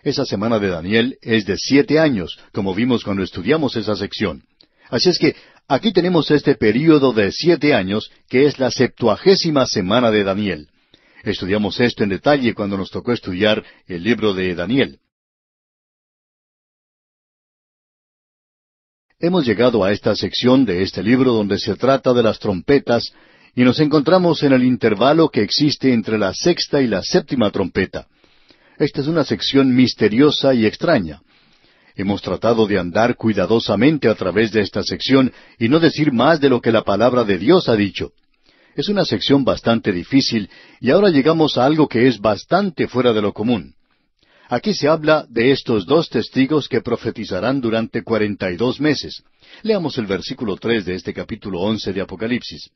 Esa semana de Daniel es de 7 años, como vimos cuando estudiamos esa sección. Así es que aquí tenemos este período de 7 años, que es la 70ª semana de Daniel. Estudiamos esto en detalle cuando nos tocó estudiar el libro de Daniel. Hemos llegado a esta sección de este libro donde se trata de las trompetas, y nos encontramos en el intervalo que existe entre la 6ª y la 7ª trompeta. Esta es una sección misteriosa y extraña. Hemos tratado de andar cuidadosamente a través de esta sección y no decir más de lo que la palabra de Dios ha dicho. Es una sección bastante difícil y ahora llegamos a algo que es bastante fuera de lo común. Aquí se habla de estos 2 testigos que profetizarán durante 42 meses. Leamos el versículo 3 de este capítulo 11 de Apocalipsis.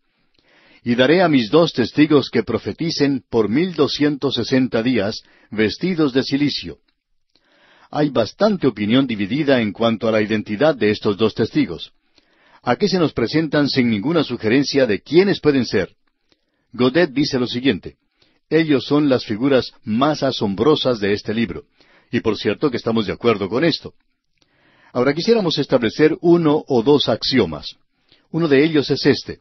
«Y daré a mis 2 testigos que profeticen por 1260 días, vestidos de cilicio». Hay bastante opinión dividida en cuanto a la identidad de estos 2 testigos. Aquí se nos presentan sin ninguna sugerencia de quiénes pueden ser. Godet dice lo siguiente: «Ellos son las figuras más asombrosas de este libro». Y por cierto que estamos de acuerdo con esto. Ahora quisiéramos establecer 1 o 2 axiomas. Uno de ellos es este: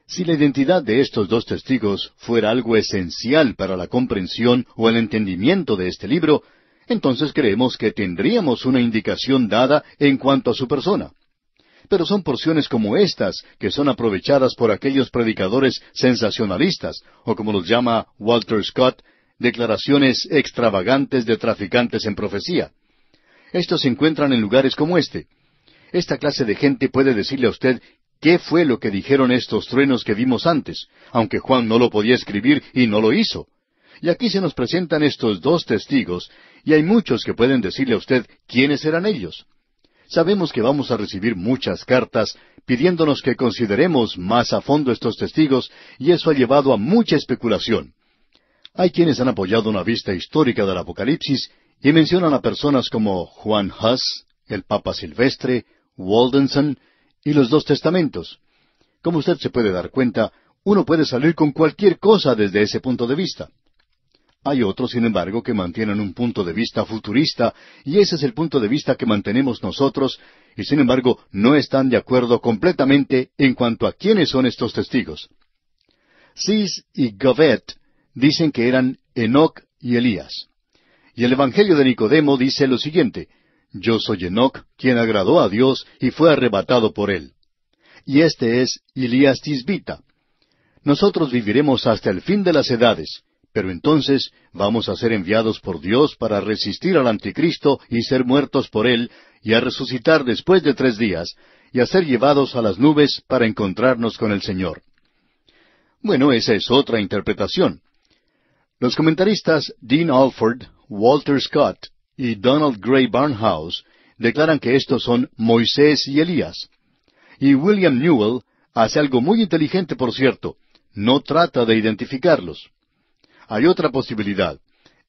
si la identidad de estos 2 testigos fuera algo esencial para la comprensión o el entendimiento de este libro, entonces creemos que tendríamos una indicación dada en cuanto a su persona. Pero son porciones como estas que son aprovechadas por aquellos predicadores sensacionalistas, o como los llama Walter Scott, declaraciones extravagantes de traficantes en profecía. Estos se encuentran en lugares como este. Esta clase de gente puede decirle a usted qué fue lo que dijeron estos truenos que vimos antes, aunque Juan no lo podía escribir y no lo hizo. Y aquí se nos presentan estos 2 testigos, y hay muchos que pueden decirle a usted quiénes eran ellos. Sabemos que vamos a recibir muchas cartas pidiéndonos que consideremos más a fondo estos testigos, y eso ha llevado a mucha especulación. Hay quienes han apoyado una vista histórica del Apocalipsis y mencionan a personas como Juan Huss, el Papa Silvestre, Waldenson y los 2 testamentos. Como usted se puede dar cuenta, uno puede salir con cualquier cosa desde ese punto de vista. Hay otros, sin embargo, que mantienen un punto de vista futurista, y ese es el punto de vista que mantenemos nosotros, y sin embargo no están de acuerdo completamente en cuanto a quiénes son estos testigos. Sis y Govet dicen que eran Enoc y Elías. Y el Evangelio de Nicodemo dice lo siguiente: «Yo soy Enoc, quien agradó a Dios y fue arrebatado por él». Y este es Elías Tisbita. Nosotros viviremos hasta el fin de las edades, pero entonces vamos a ser enviados por Dios para resistir al anticristo y ser muertos por él, y a resucitar después de 3 días, y a ser llevados a las nubes para encontrarnos con el Señor. Bueno, esa es otra interpretación. Los comentaristas Dean Alford, Walter Scott y Donald Gray Barnhouse declaran que estos son Moisés y Elías. Y William Newell hace algo muy inteligente, por cierto: no trata de identificarlos. Hay otra posibilidad.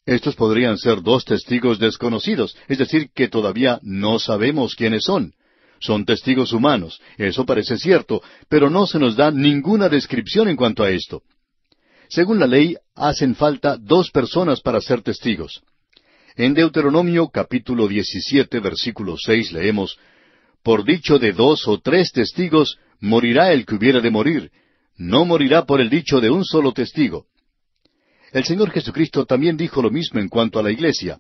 Estos podrían ser 2 testigos desconocidos, es decir, que todavía no sabemos quiénes son. Son testigos humanos, eso parece cierto, pero no se nos da ninguna descripción en cuanto a esto. Según la ley, hacen falta 2 personas para ser testigos. En Deuteronomio capítulo 17, versículo 6 leemos, «Por dicho de 2 o 3 testigos, morirá el que hubiere de morir, no morirá por el dicho de un solo testigo». El Señor Jesucristo también dijo lo mismo en cuanto a la iglesia.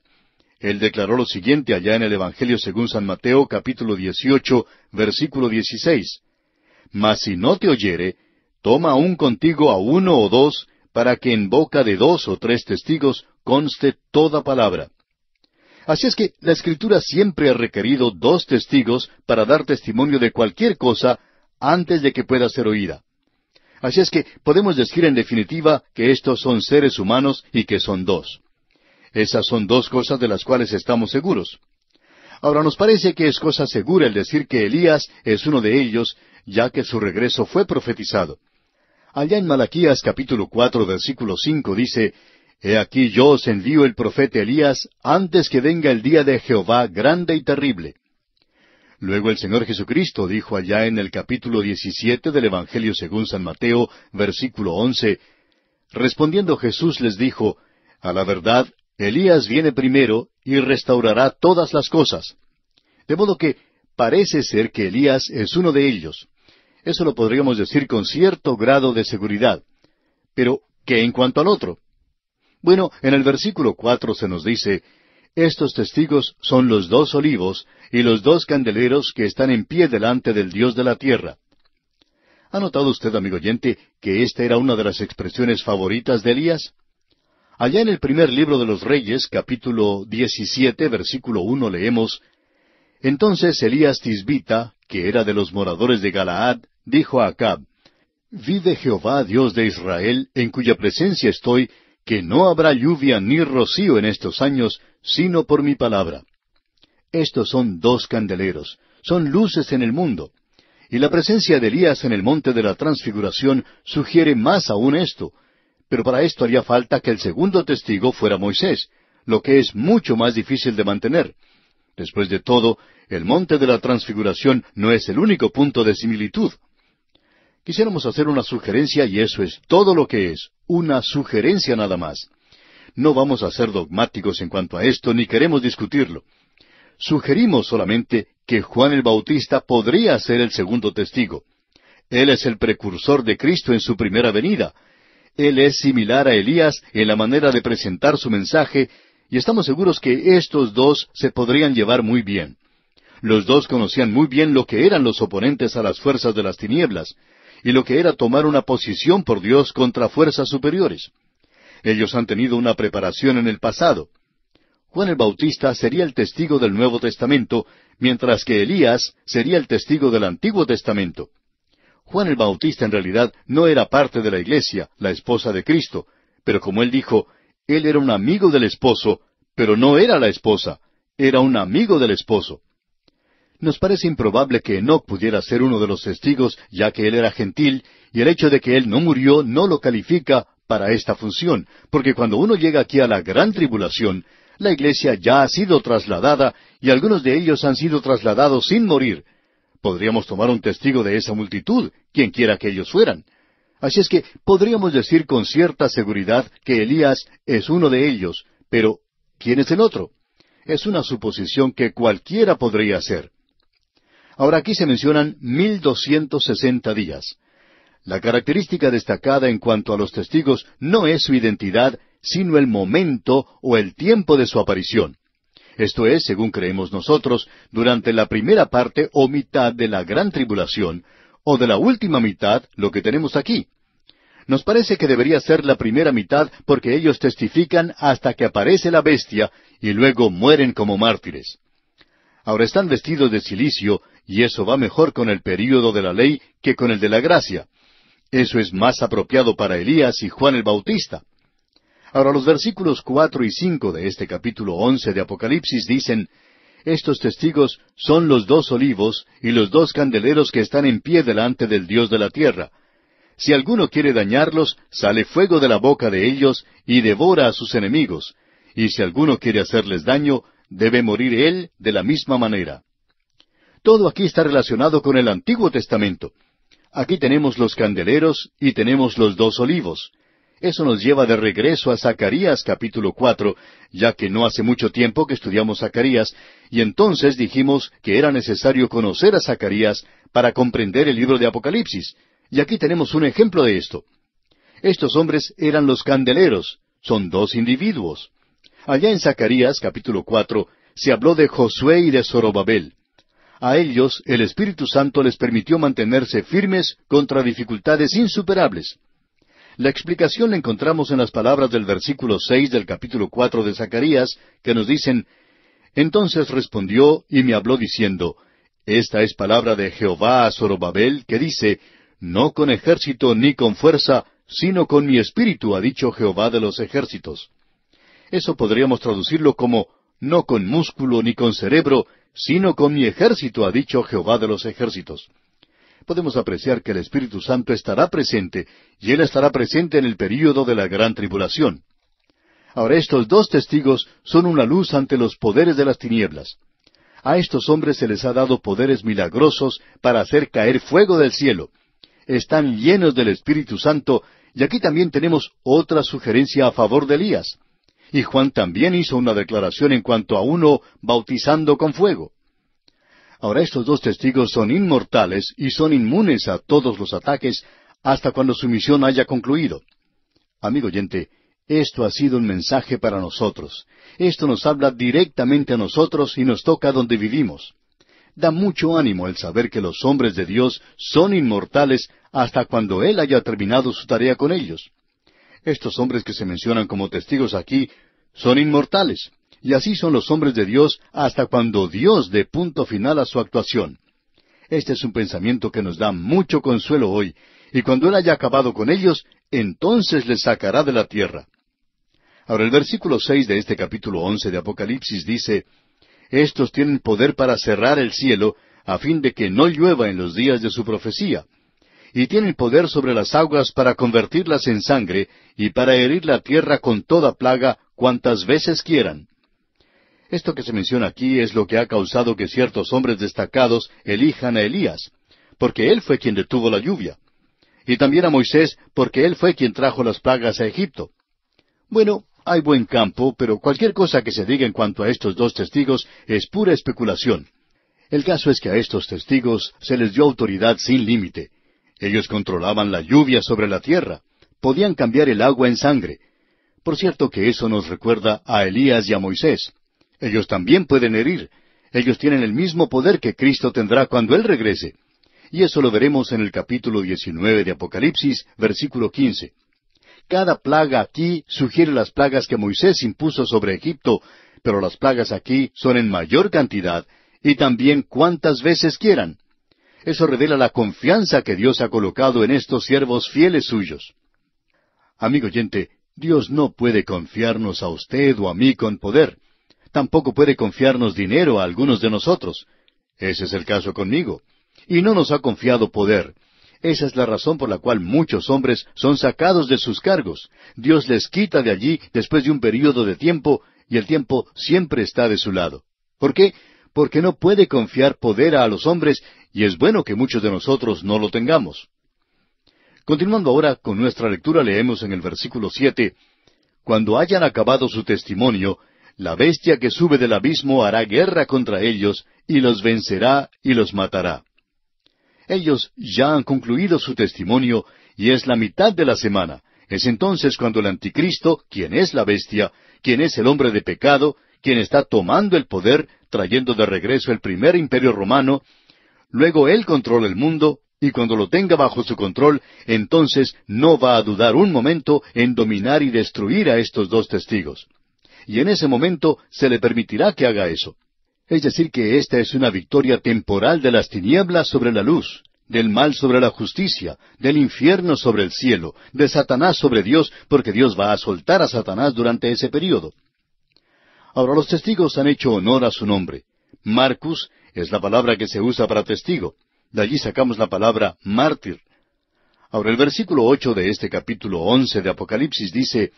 Él declaró lo siguiente allá en el Evangelio según San Mateo, capítulo 18, versículo 16. «Mas si no te oyere, toma aún contigo a 1 o 2, para que en boca de 2 o 3 testigos conste toda palabra». Así es que la Escritura siempre ha requerido 2 testigos para dar testimonio de cualquier cosa antes de que pueda ser oída. Así es que podemos decir en definitiva que estos son seres humanos y que son 2. Esas son 2 cosas de las cuales estamos seguros. Ahora nos parece que es cosa segura el decir que Elías es uno de ellos, ya que su regreso fue profetizado. Allá en Malaquías capítulo 4, versículo 5 dice, «He aquí yo os envío el profeta Elías antes que venga el día de Jehová grande y terrible». Luego el Señor Jesucristo dijo allá en el capítulo 17 del Evangelio según San Mateo, versículo 11, respondiendo Jesús les dijo, «A la verdad, Elías viene primero y restaurará todas las cosas». De modo que parece ser que Elías es uno de ellos. Eso lo podríamos decir con cierto grado de seguridad. Pero, ¿qué en cuanto al otro? Bueno, en el versículo 4 se nos dice, «Estos testigos son los 2 olivos y los 2 candeleros que están en pie delante del Dios de la tierra». ¿Ha notado usted, amigo oyente, que esta era una de las expresiones favoritas de Elías? Allá en el primer libro de los Reyes, capítulo 17, versículo 1, leemos, «Entonces Elías Tisbita, que era de los moradores de Galaad, dijo a Acab, Vive Jehová, Dios de Israel, en cuya presencia estoy, que no habrá lluvia ni rocío en estos años, sino por mi palabra». Estos son 2 candeleros, son luces en el mundo. Y la presencia de Elías en el monte de la Transfiguración sugiere más aún esto. Pero para esto haría falta que el segundo testigo fuera Moisés, lo que es mucho más difícil de mantener. Después de todo, el monte de la Transfiguración no es el único punto de similitud. Quisiéramos hacer una sugerencia y eso es todo lo que es, una sugerencia nada más. No vamos a ser dogmáticos en cuanto a esto, ni queremos discutirlo. Sugerimos solamente que Juan el Bautista podría ser el segundo testigo. Él es el precursor de Cristo en su primera venida. Él es similar a Elías en la manera de presentar su mensaje, y estamos seguros que estos 2 se podrían llevar muy bien. Los 2 conocían muy bien lo que eran los oponentes a las fuerzas de las tinieblas, y lo que era tomar una posición por Dios contra fuerzas superiores. Ellos han tenido una preparación en el pasado. Juan el Bautista sería el testigo del Nuevo Testamento, mientras que Elías sería el testigo del Antiguo Testamento. Juan el Bautista en realidad no era parte de la iglesia, la esposa de Cristo, pero como él dijo, él era un amigo del esposo, pero no era la esposa, era un amigo del esposo. Nos parece improbable que Enoc pudiera ser uno de los testigos, ya que él era gentil, y el hecho de que él no murió no lo califica para esta función, porque cuando uno llega aquí a la gran tribulación, la iglesia ya ha sido trasladada, y algunos de ellos han sido trasladados sin morir. Podríamos tomar un testigo de esa multitud, quien quiera que ellos fueran. Así es que podríamos decir con cierta seguridad que Elías es uno de ellos, pero ¿quién es el otro? Es una suposición que cualquiera podría hacer. Ahora aquí se mencionan 1260 días. La característica destacada en cuanto a los testigos no es su identidad, sino el momento o el tiempo de su aparición. Esto es, según creemos nosotros, durante la primera parte o mitad de la gran tribulación, o de la última mitad, lo que tenemos aquí. Nos parece que debería ser la primera mitad porque ellos testifican hasta que aparece la bestia y luego mueren como mártires. Ahora están vestidos de cilicio y eso va mejor con el período de la ley que con el de la gracia. Eso es más apropiado para Elías y Juan el Bautista. Ahora los versículos 4 y 5 de este capítulo 11 de Apocalipsis dicen, Estos testigos son los 2 olivos y los 2 candeleros que están en pie delante del Dios de la tierra. Si alguno quiere dañarlos, sale fuego de la boca de ellos y devora a sus enemigos. Y si alguno quiere hacerles daño, debe morir él de la misma manera. Todo aquí está relacionado con el Antiguo Testamento. Aquí tenemos los candeleros y tenemos los 2 olivos. Eso nos lleva de regreso a Zacarías capítulo 4, ya que no hace mucho tiempo que estudiamos Zacarías, y entonces dijimos que era necesario conocer a Zacarías para comprender el libro de Apocalipsis. Y aquí tenemos un ejemplo de esto. Estos hombres eran los candeleros, son dos individuos. Allá en Zacarías capítulo 4 se habló de Josué y de Zorobabel. A ellos el Espíritu Santo les permitió mantenerse firmes contra dificultades insuperables. La explicación la encontramos en las palabras del versículo 6 del capítulo 4 de Zacarías, que nos dicen: Entonces respondió y me habló diciendo, Esta es palabra de Jehová a Zorobabel, que dice, No con ejército ni con fuerza, sino con mi espíritu, ha dicho Jehová de los ejércitos. Eso podríamos traducirlo como, no con músculo ni con cerebro, sino con mi ejército, ha dicho Jehová de los ejércitos. Podemos apreciar que el Espíritu Santo estará presente, y Él estará presente en el período de la gran tribulación. Ahora, estos dos testigos son una luz ante los poderes de las tinieblas. A estos hombres se les ha dado poderes milagrosos para hacer caer fuego del cielo. Están llenos del Espíritu Santo, y aquí también tenemos otra sugerencia a favor de Elías. Y Juan también hizo una declaración en cuanto a uno bautizando con fuego. Ahora, estos dos testigos son inmortales y son inmunes a todos los ataques hasta cuando su misión haya concluido. Amigo oyente, esto ha sido un mensaje para nosotros. Esto nos habla directamente a nosotros y nos toca donde vivimos. Da mucho ánimo el saber que los hombres de Dios son inmortales hasta cuando Él haya terminado su tarea con ellos. Estos hombres que se mencionan como testigos aquí son inmortales. Y así son los hombres de Dios hasta cuando Dios dé punto final a su actuación. Este es un pensamiento que nos da mucho consuelo hoy, y cuando Él haya acabado con ellos, entonces les sacará de la tierra. Ahora el versículo 6 de este capítulo 11 de Apocalipsis dice, Estos tienen poder para cerrar el cielo, a fin de que no llueva en los días de su profecía. Y tienen poder sobre las aguas para convertirlas en sangre, y para herir la tierra con toda plaga, cuantas veces quieran. Esto que se menciona aquí es lo que ha causado que ciertos hombres destacados elijan a Elías, porque él fue quien detuvo la lluvia. Y también a Moisés, porque él fue quien trajo las plagas a Egipto. Bueno, hay buen campo, pero cualquier cosa que se diga en cuanto a estos dos testigos es pura especulación. El caso es que a estos testigos se les dio autoridad sin límite. Ellos controlaban la lluvia sobre la tierra. Podían cambiar el agua en sangre. Por cierto que eso nos recuerda a Elías y a Moisés. Ellos también pueden herir. Ellos tienen el mismo poder que Cristo tendrá cuando Él regrese. Y eso lo veremos en el capítulo 19 de Apocalipsis, versículo 15. Cada plaga aquí sugiere las plagas que Moisés impuso sobre Egipto, pero las plagas aquí son en mayor cantidad, y también cuantas veces quieran. Eso revela la confianza que Dios ha colocado en estos siervos fieles suyos. Amigo oyente, Dios no puede confiarnos a usted o a mí con poder. Tampoco puede confiarnos dinero a algunos de nosotros. Ese es el caso conmigo. Y no nos ha confiado poder. Esa es la razón por la cual muchos hombres son sacados de sus cargos. Dios les quita de allí después de un período de tiempo, y el tiempo siempre está de su lado. ¿Por qué? Porque no puede confiar poder a los hombres, y es bueno que muchos de nosotros no lo tengamos. Continuando ahora con nuestra lectura, leemos en el versículo 7, Cuando hayan acabado su testimonio, la bestia que sube del abismo hará guerra contra ellos, y los vencerá y los matará. Ellos ya han concluido su testimonio, y es la mitad de la semana. Es entonces cuando el anticristo, quien es la bestia, quien es el hombre de pecado, quien está tomando el poder, trayendo de regreso el primer imperio romano, luego él controla el mundo, y cuando lo tenga bajo su control, entonces no va a dudar un momento en dominar y destruir a estos dos testigos. Y en ese momento se le permitirá que haga eso. Es decir, que esta es una victoria temporal de las tinieblas sobre la luz, del mal sobre la justicia, del infierno sobre el cielo, de Satanás sobre Dios, porque Dios va a soltar a Satanás durante ese período. Ahora, los testigos han hecho honor a su nombre. Marcus es la palabra que se usa para testigo. De allí sacamos la palabra mártir. Ahora, el versículo 8 de este capítulo 11 de Apocalipsis dice,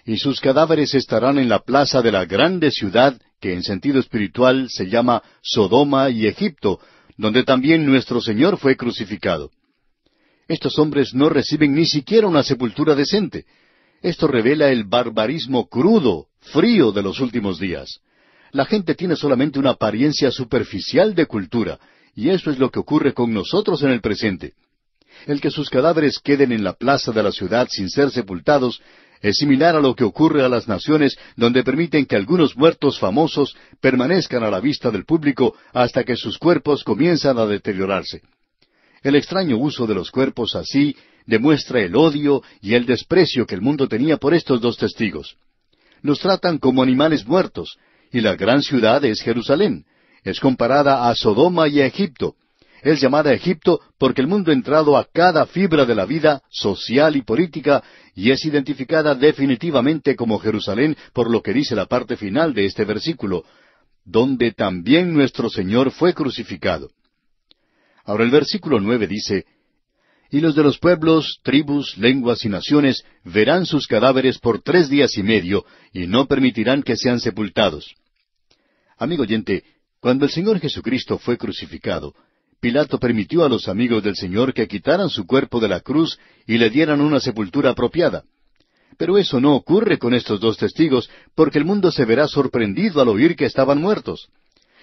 Y sus cadáveres estarán en la plaza de la grande ciudad, que en sentido espiritual se llama Sodoma y Egipto, donde también nuestro Señor fue crucificado. Estos hombres no reciben ni siquiera una sepultura decente. Esto revela el barbarismo crudo, frío de los últimos días. La gente tiene solamente una apariencia superficial de cultura, y eso es lo que ocurre con nosotros en el presente. El que sus cadáveres queden en la plaza de la ciudad sin ser sepultados es similar a lo que ocurre a las naciones donde permiten que algunos muertos famosos permanezcan a la vista del público hasta que sus cuerpos comienzan a deteriorarse. El extraño uso de los cuerpos así demuestra el odio y el desprecio que el mundo tenía por estos dos testigos. Los tratan como animales muertos, y la gran ciudad es Jerusalén. Es comparada a Sodoma y a Egipto. Es llamada Egipto porque el mundo ha entrado a cada fibra de la vida social y política y es identificada definitivamente como Jerusalén por lo que dice la parte final de este versículo, donde también nuestro Señor fue crucificado. Ahora el versículo 9 dice, y los de los pueblos, tribus, lenguas y naciones verán sus cadáveres por 3 días y medio y no permitirán que sean sepultados. Amigo oyente, cuando el Señor Jesucristo fue crucificado, Pilato permitió a los amigos del Señor que quitaran su cuerpo de la cruz y le dieran una sepultura apropiada. Pero eso no ocurre con estos dos testigos, porque el mundo se verá sorprendido al oír que estaban muertos.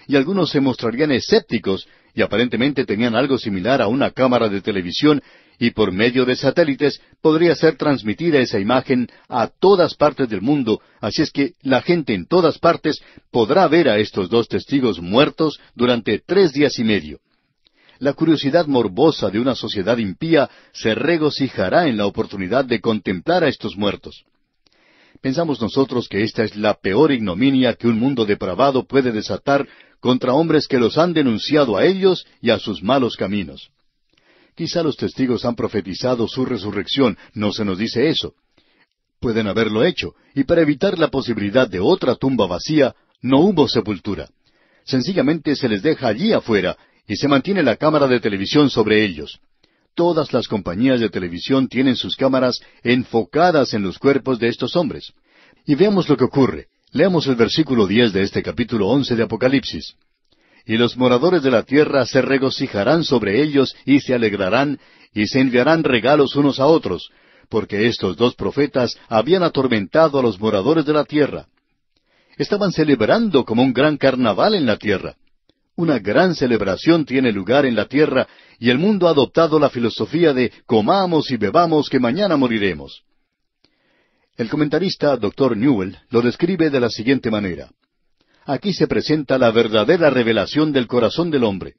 Y algunos se mostrarían escépticos, y aparentemente tenían algo similar a una cámara de televisión, y por medio de satélites podría ser transmitida esa imagen a todas partes del mundo, así es que la gente en todas partes podrá ver a estos dos testigos muertos durante 3 días y medio. La curiosidad morbosa de una sociedad impía se regocijará en la oportunidad de contemplar a estos muertos. Pensamos nosotros que esta es la peor ignominia que un mundo depravado puede desatar contra hombres que los han denunciado a ellos y a sus malos caminos. Quizá los testigos han profetizado su resurrección, no se nos dice eso. Pueden haberlo hecho, y para evitar la posibilidad de otra tumba vacía, no hubo sepultura. Sencillamente se les deja allí afuera, y se mantiene la cámara de televisión sobre ellos. Todas las compañías de televisión tienen sus cámaras enfocadas en los cuerpos de estos hombres. Y veamos lo que ocurre. Leamos el versículo 10 de este capítulo 11 de Apocalipsis. Y los moradores de la tierra se regocijarán sobre ellos y se alegrarán, y se enviarán regalos unos a otros, porque estos dos profetas habían atormentado a los moradores de la tierra. Estaban celebrando como un gran carnaval en la tierra. Una gran celebración tiene lugar en la tierra y el mundo ha adoptado la filosofía de comamos y bebamos que mañana moriremos. El comentarista Dr. Newell lo describe de la siguiente manera. Aquí se presenta la verdadera revelación del corazón del hombre.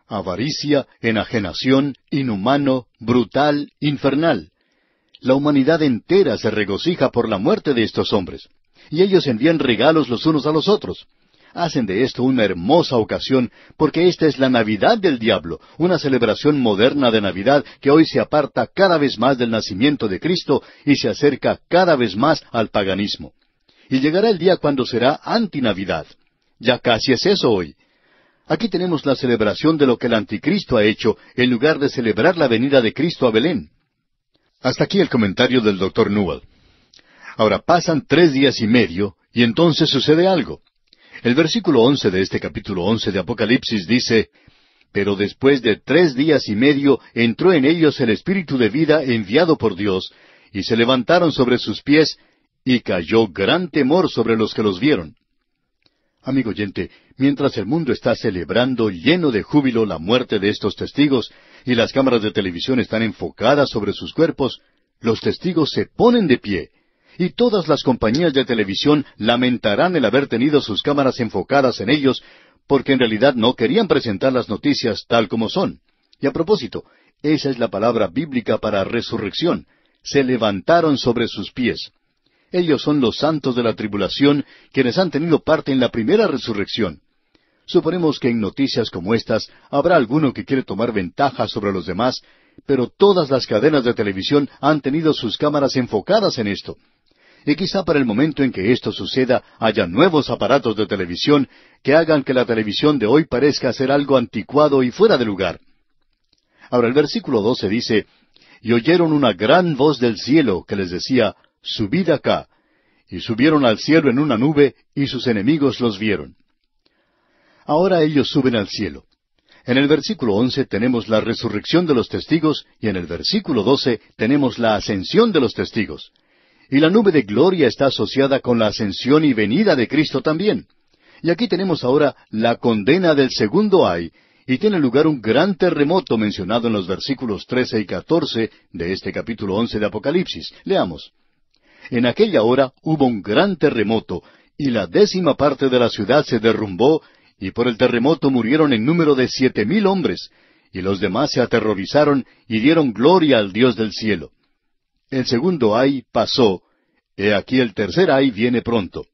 Avaricia, enajenación, inhumano, brutal, infernal. La humanidad entera se regocija por la muerte de estos hombres. Y ellos envían regalos los unos a los otros. Hacen de esto una hermosa ocasión, porque esta es la Navidad del diablo, una celebración moderna de Navidad que hoy se aparta cada vez más del nacimiento de Cristo y se acerca cada vez más al paganismo. Y llegará el día cuando será antinavidad. Ya casi es eso hoy. Aquí tenemos la celebración de lo que el anticristo ha hecho, en lugar de celebrar la venida de Cristo a Belén. Hasta aquí el comentario del Dr. Newell. Ahora pasan 3 días y medio, y entonces sucede algo. El versículo 11 de este capítulo 11 de Apocalipsis dice, pero después de 3 días y medio entró en ellos el Espíritu de vida enviado por Dios, y se levantaron sobre sus pies, y cayó gran temor sobre los que los vieron. Amigo oyente, mientras el mundo está celebrando lleno de júbilo la muerte de estos testigos, y las cámaras de televisión están enfocadas sobre sus cuerpos, los testigos se ponen de pie. Y todas las compañías de televisión lamentarán el haber tenido sus cámaras enfocadas en ellos, porque en realidad no querían presentar las noticias tal como son. Y a propósito, esa es la palabra bíblica para resurrección. Se levantaron sobre sus pies. Ellos son los santos de la tribulación, quienes han tenido parte en la primera resurrección. Suponemos que en noticias como estas habrá alguno que quiere tomar ventaja sobre los demás, pero todas las cadenas de televisión han tenido sus cámaras enfocadas en esto. Y quizá para el momento en que esto suceda haya nuevos aparatos de televisión que hagan que la televisión de hoy parezca ser algo anticuado y fuera de lugar. Ahora el versículo 12 dice, y oyeron una gran voz del cielo que les decía, subid acá. Y subieron al cielo en una nube, y sus enemigos los vieron. Ahora ellos suben al cielo. En el versículo 11 tenemos la resurrección de los testigos, y en el versículo 12 tenemos la ascensión de los testigos. Y la nube de gloria está asociada con la ascensión y venida de Cristo también. Y aquí tenemos ahora la condena del segundo ay, y tiene lugar un gran terremoto mencionado en los versículos 13 y 14 de este capítulo 11 de Apocalipsis. Leamos. En aquella hora hubo un gran terremoto, y la 10ª parte de la ciudad se derrumbó, y por el terremoto murieron en número de 7,000 hombres, y los demás se aterrorizaron y dieron gloria al Dios del cielo. El segundo ay pasó, he aquí el tercer ay viene pronto.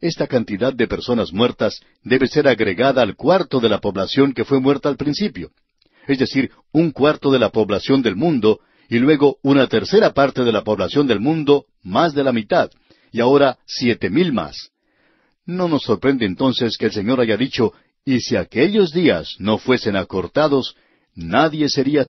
Esta cantidad de personas muertas debe ser agregada al cuarto de la población que fue muerta al principio, es decir, un cuarto de la población del mundo, y luego una tercera parte de la población del mundo, más de la mitad, y ahora 7,000 más. No nos sorprende entonces que el Señor haya dicho, y si aquellos días no fuesen acortados, nadie sería